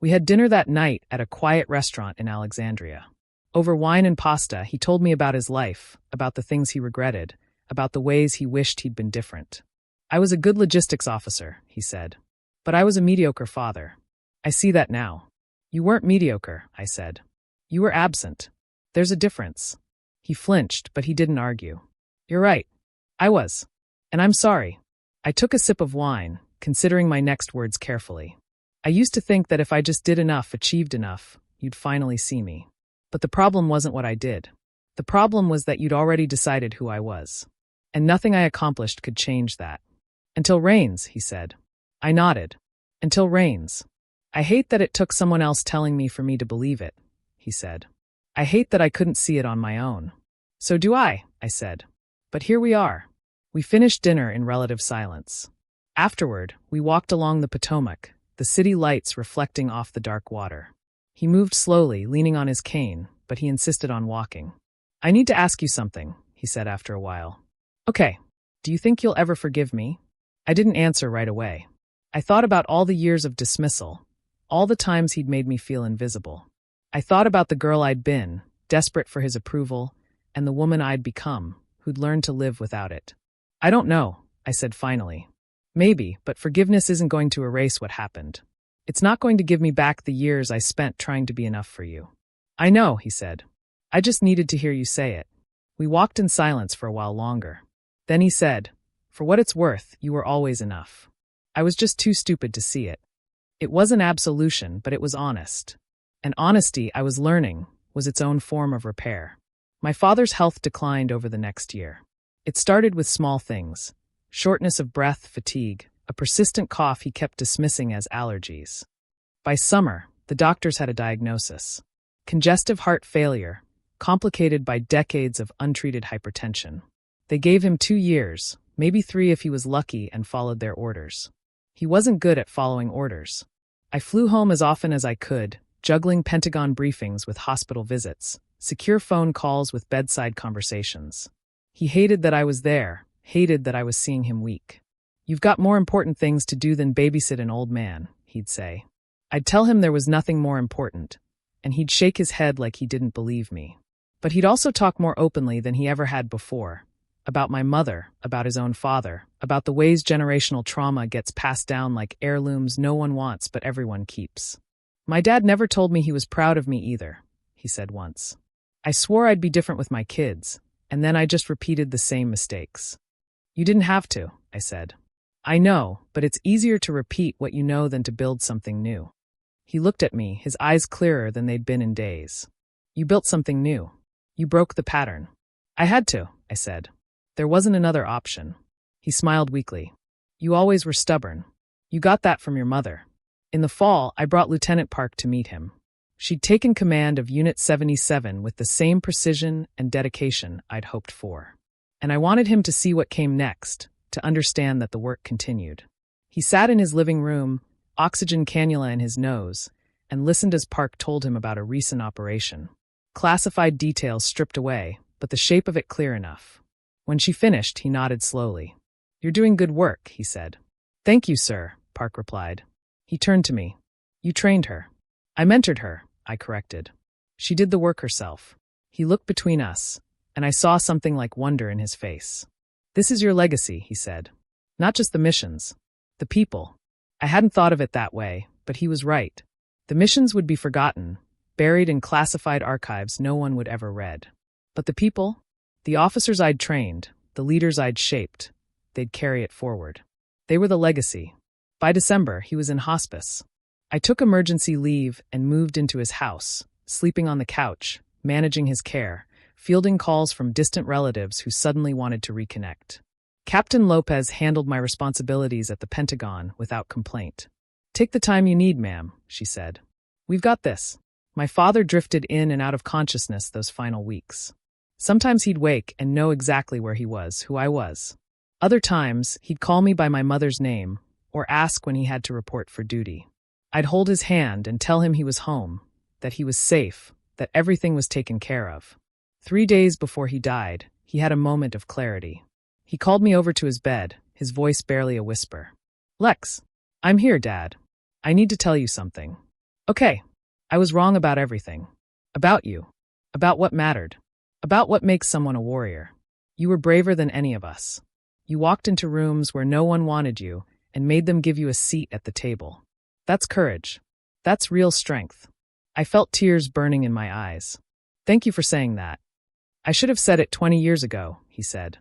We had dinner that night at a quiet restaurant in Alexandria. Over wine and pasta, he told me about his life, about the things he regretted, about the ways he wished he'd been different. "I was a good logistics officer," he said. "But I was a mediocre father. I see that now." "You weren't mediocre," I said. "You were absent. There's a difference." He flinched, but he didn't argue. "You're right. I was. And I'm sorry." I took a sip of wine, considering my next words carefully. I used to think that if I just did enough, achieved enough, you'd finally see me. But the problem wasn't what I did. The problem was that you'd already decided who I was. And nothing I accomplished could change that. "Until Rains," he said. I nodded. "Until Rains. I hate that it took someone else telling me for me to believe it," he said. "I hate that I couldn't see it on my own." "So do I said. "But here we are." We finished dinner in relative silence. Afterward, we walked along the Potomac, the city lights reflecting off the dark water. He moved slowly, leaning on his cane, but he insisted on walking. "I need to ask you something," he said after a while. "Okay. Do you think you'll ever forgive me?" I didn't answer right away. I thought about all the years of dismissal, all the times he'd made me feel invisible. I thought about the girl I'd been, desperate for his approval, and the woman I'd become, who'd learned to live without it. "I don't know," I said finally. "Maybe, but forgiveness isn't going to erase what happened. It's not going to give me back the years I spent trying to be enough for you." "I know," he said. "I just needed to hear you say it." We walked in silence for a while longer. Then he said, "For what it's worth, you were always enough." I was just too stupid to see it. It wasn't absolution, but it was honest. And honesty, I was learning, was its own form of repair. My father's health declined over the next year. It started with small things: shortness of breath, fatigue, a persistent cough he kept dismissing as allergies. By summer, the doctors had a diagnosis: congestive heart failure, complicated by decades of untreated hypertension. They gave him 2 years, maybe 3 if he was lucky and followed their orders. He wasn't good at following orders. I flew home as often as I could, juggling Pentagon briefings with hospital visits, secure phone calls with bedside conversations. He hated that I was there, hated that I was seeing him weak. "You've got more important things to do than babysit an old man," he'd say. I'd tell him there was nothing more important, and he'd shake his head like he didn't believe me. But he'd also talk more openly than he ever had before, about my mother, about his own father, about the ways generational trauma gets passed down like heirlooms no one wants but everyone keeps. "My dad never told me he was proud of me either," he said once. "I swore I'd be different with my kids, and then I just repeated the same mistakes." "You didn't have to," I said. "I know, but it's easier to repeat what you know than to build something new." He looked at me, his eyes clearer than they'd been in days. "You built something new. You broke the pattern." "I had to," I said. "There wasn't another option." He smiled weakly. "You always were stubborn. You got that from your mother." In the fall, I brought Lieutenant Park to meet him. She'd taken command of Unit 77 with the same precision and dedication I'd hoped for. And I wanted him to see what came next, to understand that the work continued. He sat in his living room, oxygen cannula in his nose, and listened as Park told him about a recent operation. Classified details stripped away, but the shape of it clear enough. When she finished, he nodded slowly. "You're doing good work," he said. "Thank you, sir," Park replied. He turned to me. "You trained her." "I mentored her," I corrected. "She did the work herself." He looked between us, and I saw something like wonder in his face. "This is your legacy," he said. "Not just the missions. The people." I hadn't thought of it that way, but he was right. The missions would be forgotten, buried in classified archives no one would ever read. But the people? The officers I'd trained, the leaders I'd shaped, they'd carry it forward. They were the legacy. By December, he was in hospice. I took emergency leave and moved into his house, sleeping on the couch, managing his care, fielding calls from distant relatives who suddenly wanted to reconnect. Captain Lopez handled my responsibilities at the Pentagon without complaint. "Take the time you need, ma'am," she said. "We've got this." My father drifted in and out of consciousness those final weeks. Sometimes he'd wake and know exactly where he was, who I was. Other times, he'd call me by my mother's name, or ask when he had to report for duty. I'd hold his hand and tell him he was home, that he was safe, that everything was taken care of. 3 days before he died, he had a moment of clarity. He called me over to his bed, his voice barely a whisper. "Lex, I'm here, Dad. I need to tell you something." "Okay." I was wrong about everything. About you. About what mattered. About what makes someone a warrior. You were braver than any of us. You walked into rooms where no one wanted you and made them give you a seat at the table. That's courage. That's real strength. I felt tears burning in my eyes. "Thank you for saying that." "I should have said it 20 years ago," he said.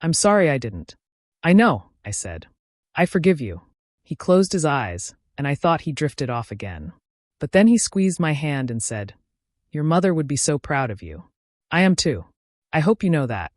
"I'm sorry I didn't." "I know," I said. "I forgive you." He closed his eyes, and I thought he drifted off again. But then he squeezed my hand and said, "Your mother would be so proud of you." "I am too. I hope you know that."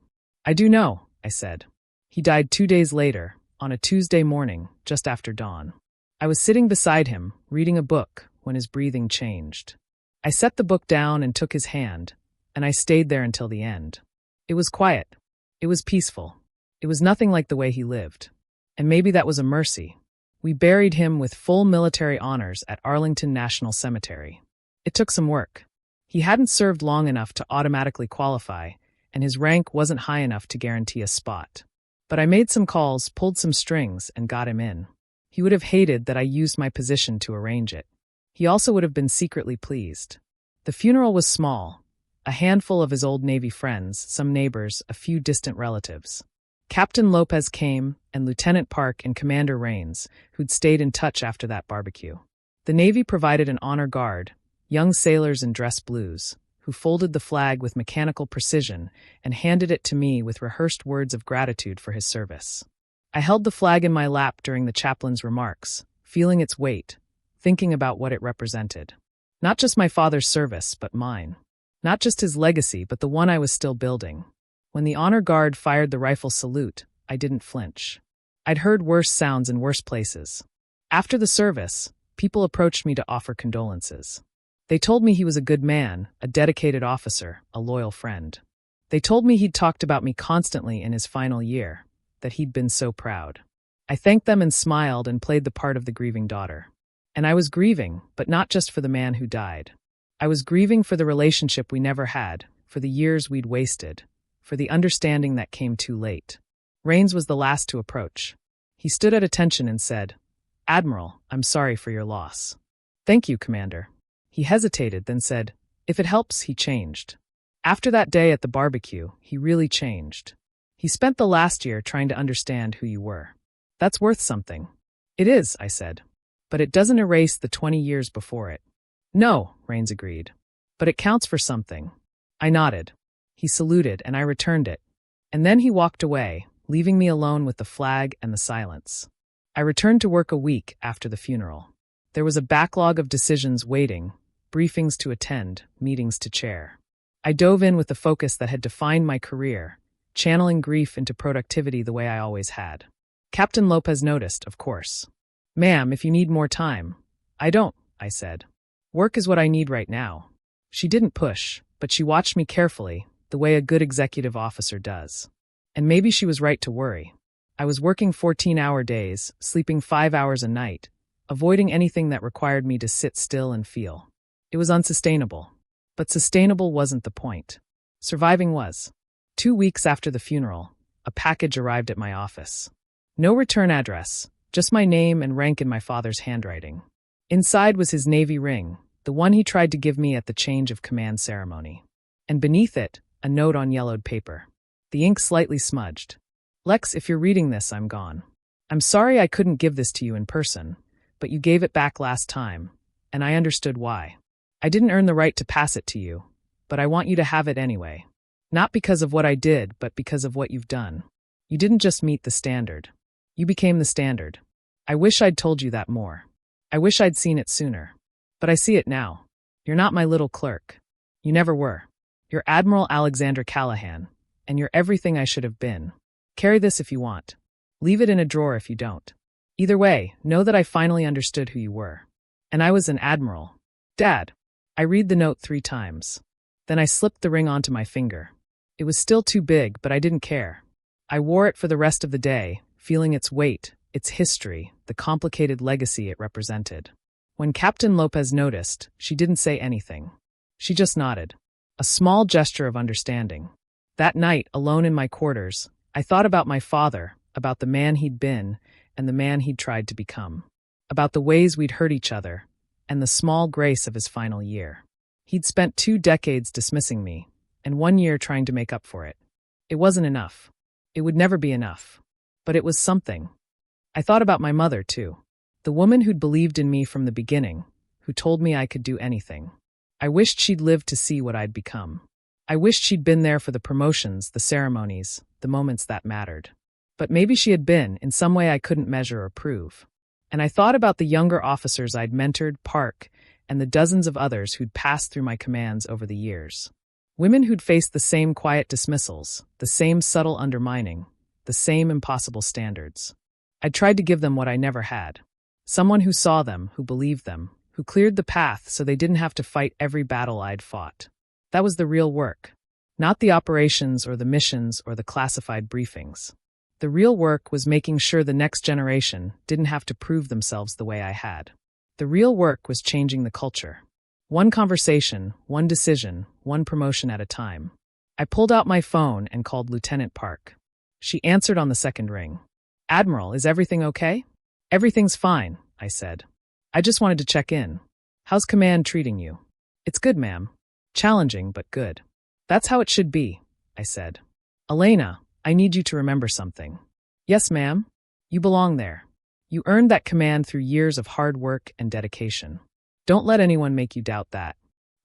"I do know," I said. He died 2 days later, on a Tuesday morning, just after dawn. I was sitting beside him, reading a book, when his breathing changed. I set the book down and took his hand, and I stayed there until the end. It was quiet. It was peaceful. It was nothing like the way he lived. And maybe that was a mercy. We buried him with full military honors at Arlington National Cemetery. It took some work. He hadn't served long enough to automatically qualify, and his rank wasn't high enough to guarantee a spot. But I made some calls, pulled some strings, and got him in. He would have hated that I used my position to arrange it. He also would have been secretly pleased. The funeral was small. A handful of his old Navy friends, some neighbors, a few distant relatives. Captain Lopez came, and Lieutenant Park and Commander Rains, who'd stayed in touch after that barbecue. The Navy provided an honor guard, young sailors in dress blues, who folded the flag with mechanical precision and handed it to me with rehearsed words of gratitude for his service. I held the flag in my lap during the chaplain's remarks, feeling its weight, thinking about what it represented. Not just my father's service, but mine. Not just his legacy, but the one I was still building. When the honor guard fired the rifle salute, I didn't flinch. I'd heard worse sounds in worse places. After the service, people approached me to offer condolences. They told me he was a good man, a dedicated officer, a loyal friend. They told me he'd talked about me constantly in his final year, that he'd been so proud. I thanked them and smiled and played the part of the grieving daughter. And I was grieving, but not just for the man who died. I was grieving for the relationship we never had, for the years we'd wasted, for the understanding that came too late. Rains was the last to approach. He stood at attention and said, "Admiral, I'm sorry for your loss." "Thank you, Commander." He hesitated, then said, "If it helps," he changed. After that day at the barbecue, he really changed. He spent the last year trying to understand who you were. "That's worth something." "It is," I said. "But it doesn't erase the 20 years before it." "No," Rains agreed. "But it counts for something." I nodded. He saluted, and I returned it. And then he walked away, leaving me alone with the flag and the silence. I returned to work a week after the funeral. There was a backlog of decisions waiting, briefings to attend, meetings to chair. I dove in with the focus that had defined my career, channeling grief into productivity the way I always had. Captain Lopez noticed, of course. "Ma'am, if you need more time." "I don't," I said. "Work is what I need right now." She didn't push, but she watched me carefully, the way a good executive officer does. And maybe she was right to worry. I was working 14-hour days, sleeping 5 hours a night, avoiding anything that required me to sit still and feel. It was unsustainable. But sustainable wasn't the point. Surviving was. 2 weeks after the funeral, a package arrived at my office. No return address, just my name and rank in my father's handwriting. Inside was his Navy ring, the one he tried to give me at the change of command ceremony. And beneath it, a note on yellowed paper. The ink slightly smudged. "Lex, if you're reading this, I'm gone. I'm sorry I couldn't give this to you in person, but you gave it back last time, and I understood why. I didn't earn the right to pass it to you, but I want you to have it anyway. Not because of what I did, but because of what you've done. You didn't just meet the standard. You became the standard. I wish I'd told you that more. I wish I'd seen it sooner. But I see it now. You're not my little clerk. You never were. You're Admiral Alexander Callahan, and you're everything I should have been. Carry this if you want. Leave it in a drawer if you don't. Either way, know that I finally understood who you were. And I was an admiral. Dad." I read the note 3 times. Then I slipped the ring onto my finger. It was still too big, but I didn't care. I wore it for the rest of the day, feeling its weight, its history, the complicated legacy it represented. When Captain Lopez noticed, she didn't say anything. She just nodded. A small gesture of understanding. That night, alone in my quarters, I thought about my father, about the man he'd been, and the man he'd tried to become. About the ways we'd hurt each other, and the small grace of his final year. He'd spent 2 decades dismissing me, and 1 year trying to make up for it. It wasn't enough. It would never be enough. But it was something. I thought about my mother, too. The woman who'd believed in me from the beginning, who told me I could do anything. I wished she'd lived to see what I'd become. I wished she'd been there for the promotions, the ceremonies, the moments that mattered. But maybe she had been, in some way I couldn't measure or prove. And I thought about the younger officers I'd mentored, Park, and the dozens of others who'd passed through my commands over the years. Women who'd faced the same quiet dismissals, the same subtle undermining, the same impossible standards. I'd tried to give them what I never had. Someone who saw them, who believed them, who cleared the path so they didn't have to fight every battle I'd fought. That was the real work. Not the operations or the missions or the classified briefings. The real work was making sure the next generation didn't have to prove themselves the way I had. The real work was changing the culture. One conversation, one decision, one promotion at a time. I pulled out my phone and called Lieutenant Park. She answered on the second ring. "Admiral, is everything okay?" "Everything's fine," I said. "I just wanted to check in. How's command treating you?" "It's good, ma'am. Challenging, but good." "That's how it should be," I said. "Elena, I need you to remember something." "Yes, ma'am." "You belong there. You earned that command through years of hard work and dedication. Don't let anyone make you doubt that.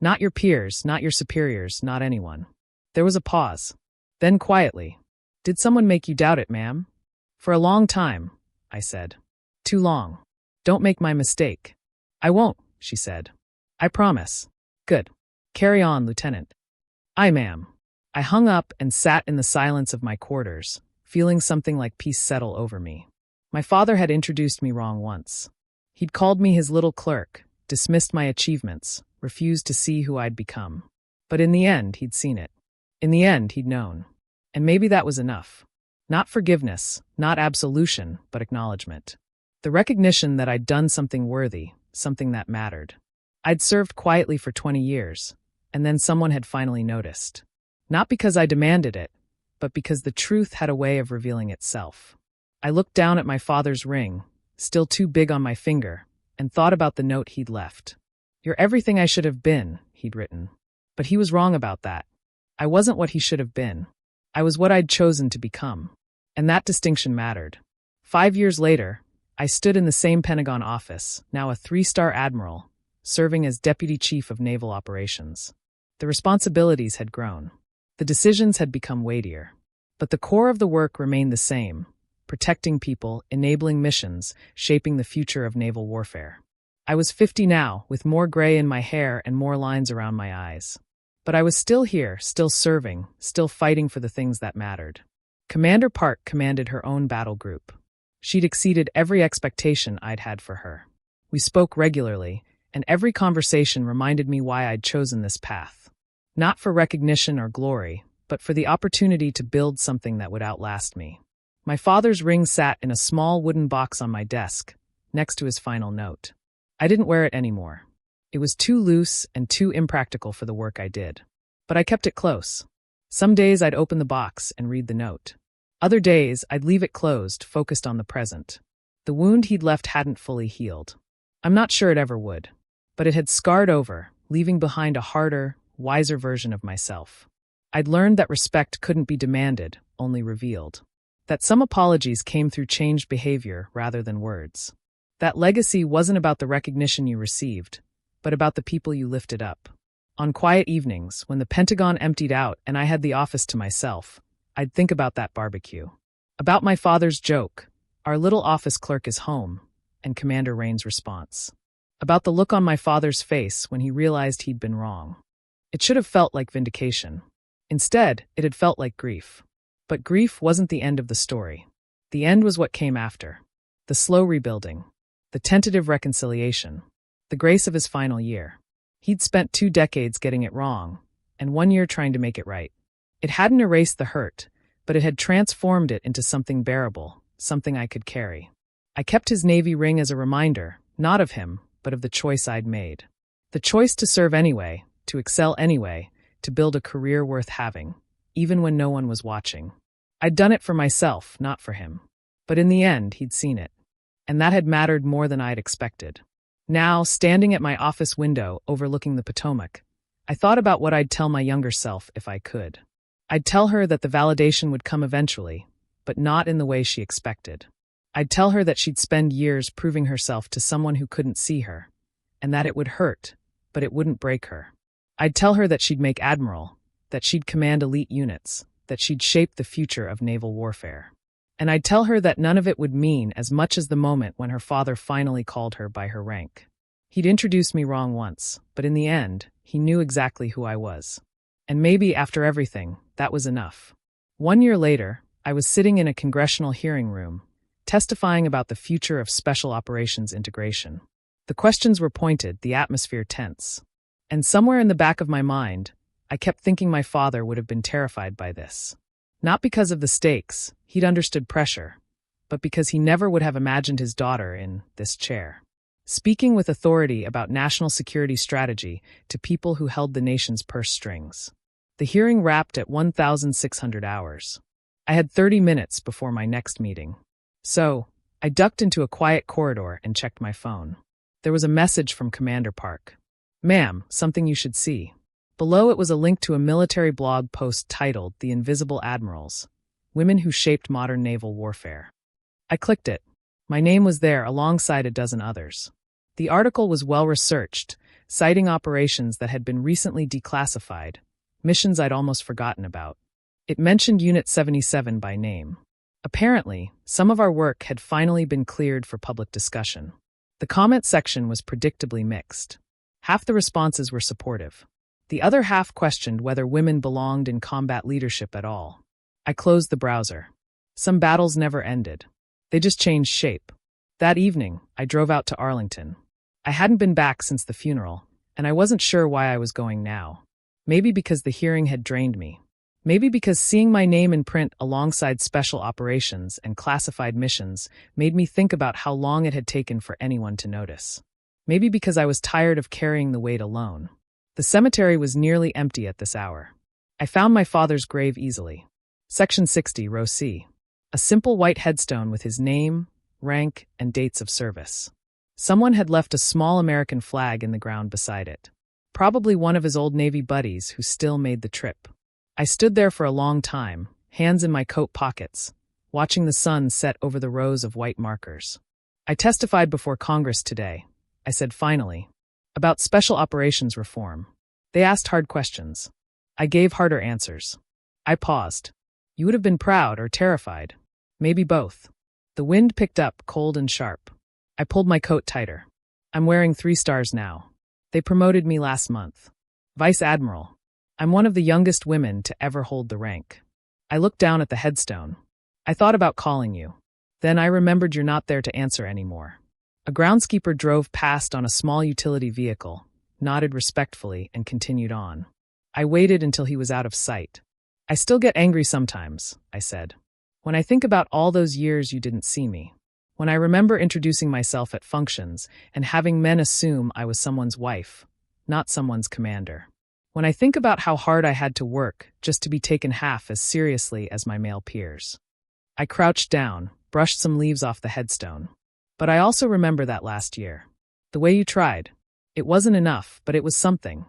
Not your peers, not your superiors, not anyone." There was a pause. Then quietly, "Did someone make you doubt it, ma'am?" "For a long time," I said. "Too long. Don't make my mistake." "I won't," she said. "I promise." "Good. Carry on, Lieutenant." "Aye, ma'am." I hung up and sat in the silence of my quarters, feeling something like peace settle over me. My father had introduced me wrong once. He'd called me his little clerk, dismissed my achievements, refused to see who I'd become. But in the end, he'd seen it. In the end, he'd known. And maybe that was enough. Not forgiveness, not absolution, but acknowledgement. The recognition that I'd done something worthy, something that mattered. I'd served quietly for 20 years, and then someone had finally noticed. Not because I demanded it, but because the truth had a way of revealing itself. I looked down at my father's ring, still too big on my finger, and thought about the note he'd left. "You're everything I should have been," he'd written. But he was wrong about that. I wasn't what he should have been. I was what I'd chosen to become. And that distinction mattered. 5 years later, I stood in the same Pentagon office, now a 3-star admiral, serving as Deputy Chief of Naval Operations. The responsibilities had grown. The decisions had become weightier. But the core of the work remained the same: protecting people, enabling missions, shaping the future of naval warfare. I was 50 now, with more gray in my hair and more lines around my eyes. But I was still here, still serving, still fighting for the things that mattered. Commander Park commanded her own battle group. She'd exceeded every expectation I'd had for her. We spoke regularly, and every conversation reminded me why I'd chosen this path. Not for recognition or glory, but for the opportunity to build something that would outlast me. My father's ring sat in a small wooden box on my desk, next to his final note. I didn't wear it anymore. It was too loose and too impractical for the work I did. But I kept it close. Some days I'd open the box and read the note. Other days I'd leave it closed, focused on the present. The wound he'd left hadn't fully healed. I'm not sure it ever would. But it had scarred over, leaving behind a harder, wiser version of myself. I'd learned that respect couldn't be demanded, only revealed. That some apologies came through changed behavior rather than words. That legacy wasn't about the recognition you received, but about the people you lifted up. On quiet evenings, when the Pentagon emptied out and I had the office to myself, I'd think about that barbecue. About my father's joke, "Our little office clerk is home," and Commander Rain's response. About the look on my father's face when he realized he'd been wrong. It should have felt like vindication. Instead, it had felt like grief. But grief wasn't the end of the story. The end was what came after. The slow rebuilding. The tentative reconciliation. The grace of his final year. He'd spent 2 decades getting it wrong, and 1 year trying to make it right. It hadn't erased the hurt, but it had transformed it into something bearable, something I could carry. I kept his Navy ring as a reminder, not of him, but of the choice I'd made. The choice to serve anyway, to excel anyway, to build a career worth having, even when no one was watching. I'd done it for myself, not for him. But in the end, he'd seen it. And that had mattered more than I'd expected. Now, standing at my office window overlooking the Potomac, I thought about what I'd tell my younger self if I could. I'd tell her that the validation would come eventually, but not in the way she expected. I'd tell her that she'd spend years proving herself to someone who couldn't see her, and that it would hurt, but it wouldn't break her. I'd tell her that she'd make admiral, that she'd command elite units, that she'd shape the future of naval warfare. And I'd tell her that none of it would mean as much as the moment when her father finally called her by her rank. He'd introduced me wrong once, but in the end, he knew exactly who I was. And maybe after everything, that was enough. 1 year later, I was sitting in a congressional hearing room, testifying about the future of special operations integration. The questions were pointed, the atmosphere tense. And somewhere in the back of my mind, I kept thinking my father would have been terrified by this. Not because of the stakes, he'd understood pressure, but because he never would have imagined his daughter in this chair, speaking with authority about national security strategy to people who held the nation's purse strings. The hearing wrapped at 1,600 hours. I had 30 minutes before my next meeting. So, I ducked into a quiet corridor and checked my phone. There was a message from Commander Park. "Ma'am, something you should see." Below it was a link to a military blog post titled "The Invisible Admirals: Women Who Shaped Modern Naval Warfare." I clicked it. My name was there alongside a dozen others. The article was well-researched, citing operations that had been recently declassified, missions I'd almost forgotten about. It mentioned Unit 77 by name. Apparently, some of our work had finally been cleared for public discussion. The comment section was predictably mixed. Half the responses were supportive. The other half questioned whether women belonged in combat leadership at all. I closed the browser. Some battles never ended. They just changed shape. That evening, I drove out to Arlington. I hadn't been back since the funeral, and I wasn't sure why I was going now. Maybe because the hearing had drained me. Maybe because seeing my name in print alongside special operations and classified missions made me think about how long it had taken for anyone to notice. Maybe because I was tired of carrying the weight alone. The cemetery was nearly empty at this hour. I found my father's grave easily. Section 60, row C. A simple white headstone with his name, rank, and dates of service. Someone had left a small American flag in the ground beside it. Probably one of his old Navy buddies who still made the trip. I stood there for a long time, hands in my coat pockets, watching the sun set over the rows of white markers. I testified before Congress today, I said finally, about special operations reform. They asked hard questions. I gave harder answers. I paused. You would have been proud or terrified. Maybe both. The wind picked up, cold and sharp. I pulled my coat tighter. I'm wearing 3 stars now. They promoted me last month. Vice Admiral. I'm one of the youngest women to ever hold the rank. I looked down at the headstone. I thought about calling you. Then I remembered you're not there to answer anymore. A groundskeeper drove past on a small utility vehicle, nodded respectfully, and continued on. I waited until he was out of sight. I still get angry sometimes, I said. When I think about all those years you didn't see me. When I remember introducing myself at functions and having men assume I was someone's wife, not someone's commander. When I think about how hard I had to work just to be taken half as seriously as my male peers. I crouched down, brushed some leaves off the headstone. But I also remember that last year. The way you tried. It wasn't enough, but it was something.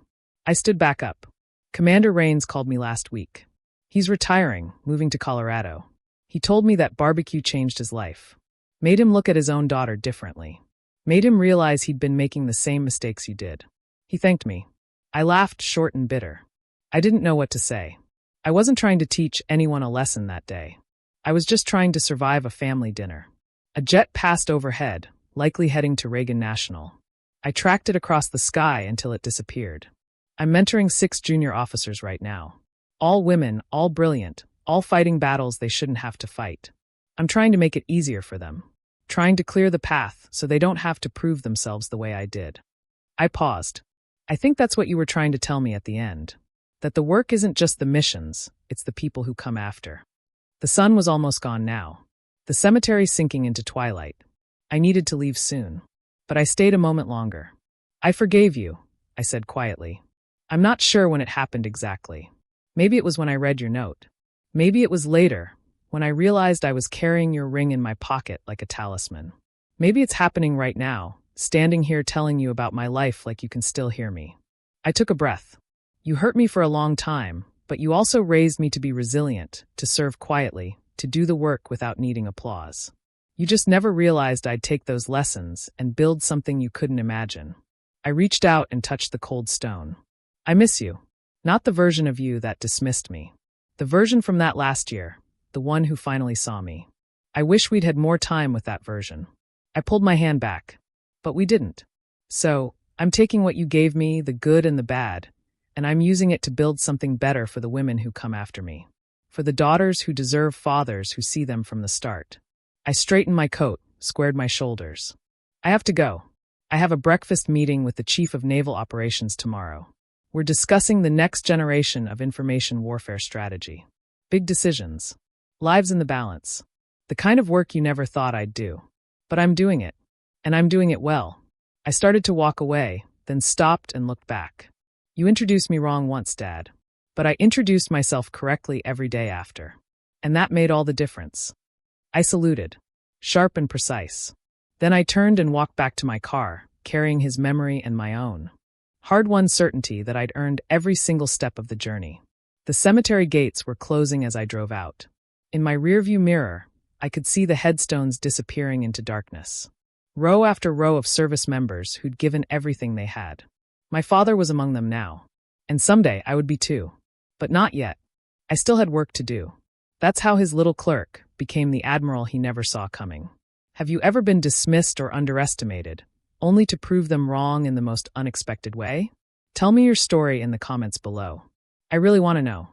I stood back up. Commander Rains called me last week. He's retiring, moving to Colorado. He told me that barbecue changed his life. Made him look at his own daughter differently. Made him realize he'd been making the same mistakes you did. He thanked me. I laughed, short and bitter. I didn't know what to say. I wasn't trying to teach anyone a lesson that day. I was just trying to survive a family dinner. A jet passed overhead, likely heading to Reagan National. I tracked it across the sky until it disappeared. I'm mentoring 6 junior officers right now. All women, all brilliant, all fighting battles they shouldn't have to fight. I'm trying to make it easier for them. Trying to clear the path so they don't have to prove themselves the way I did. I paused. I think that's what you were trying to tell me at the end. That the work isn't just the missions, it's the people who come after. The sun was almost gone now. The cemetery sinking into twilight. I needed to leave soon. But I stayed a moment longer. I forgave you, I said quietly. I'm not sure when it happened exactly. Maybe it was when I read your note. Maybe it was later, when I realized I was carrying your ring in my pocket like a talisman. Maybe it's happening right now, standing here telling you about my life like you can still hear me. I took a breath. You hurt me for a long time, but you also raised me to be resilient, to serve quietly, to do the work without needing applause. You just never realized I'd take those lessons and build something you couldn't imagine. I reached out and touched the cold stone. I miss you. Not the version of you that dismissed me. The version from that last year, the one who finally saw me. I wish we'd had more time with that version. I pulled my hand back. But we didn't. So, I'm taking what you gave me, the good and the bad, and I'm using it to build something better for the women who come after me. For the daughters who deserve fathers who see them from the start. I straightened my coat, squared my shoulders. I have to go. I have a breakfast meeting with the Chief of Naval Operations tomorrow. We're discussing the next generation of information warfare strategy. Big decisions. Lives in the balance. The kind of work you never thought I'd do. But I'm doing it. And I'm doing it well. I started to walk away, then stopped and looked back. You introduced me wrong once, Dad. But I introduced myself correctly every day after. And that made all the difference. I saluted. Sharp and precise. Then I turned and walked back to my car, carrying his memory and my own. Hard-won certainty that I'd earned every single step of the journey. The cemetery gates were closing as I drove out. In my rearview mirror, I could see the headstones disappearing into darkness. Row after row of service members who'd given everything they had. My father was among them now. And someday I would be too. But not yet. I still had work to do. That's how his little clerk became the admiral he never saw coming. Have you ever been dismissed or underestimated, only to prove them wrong in the most unexpected way? Tell me your story in the comments below. I really want to know.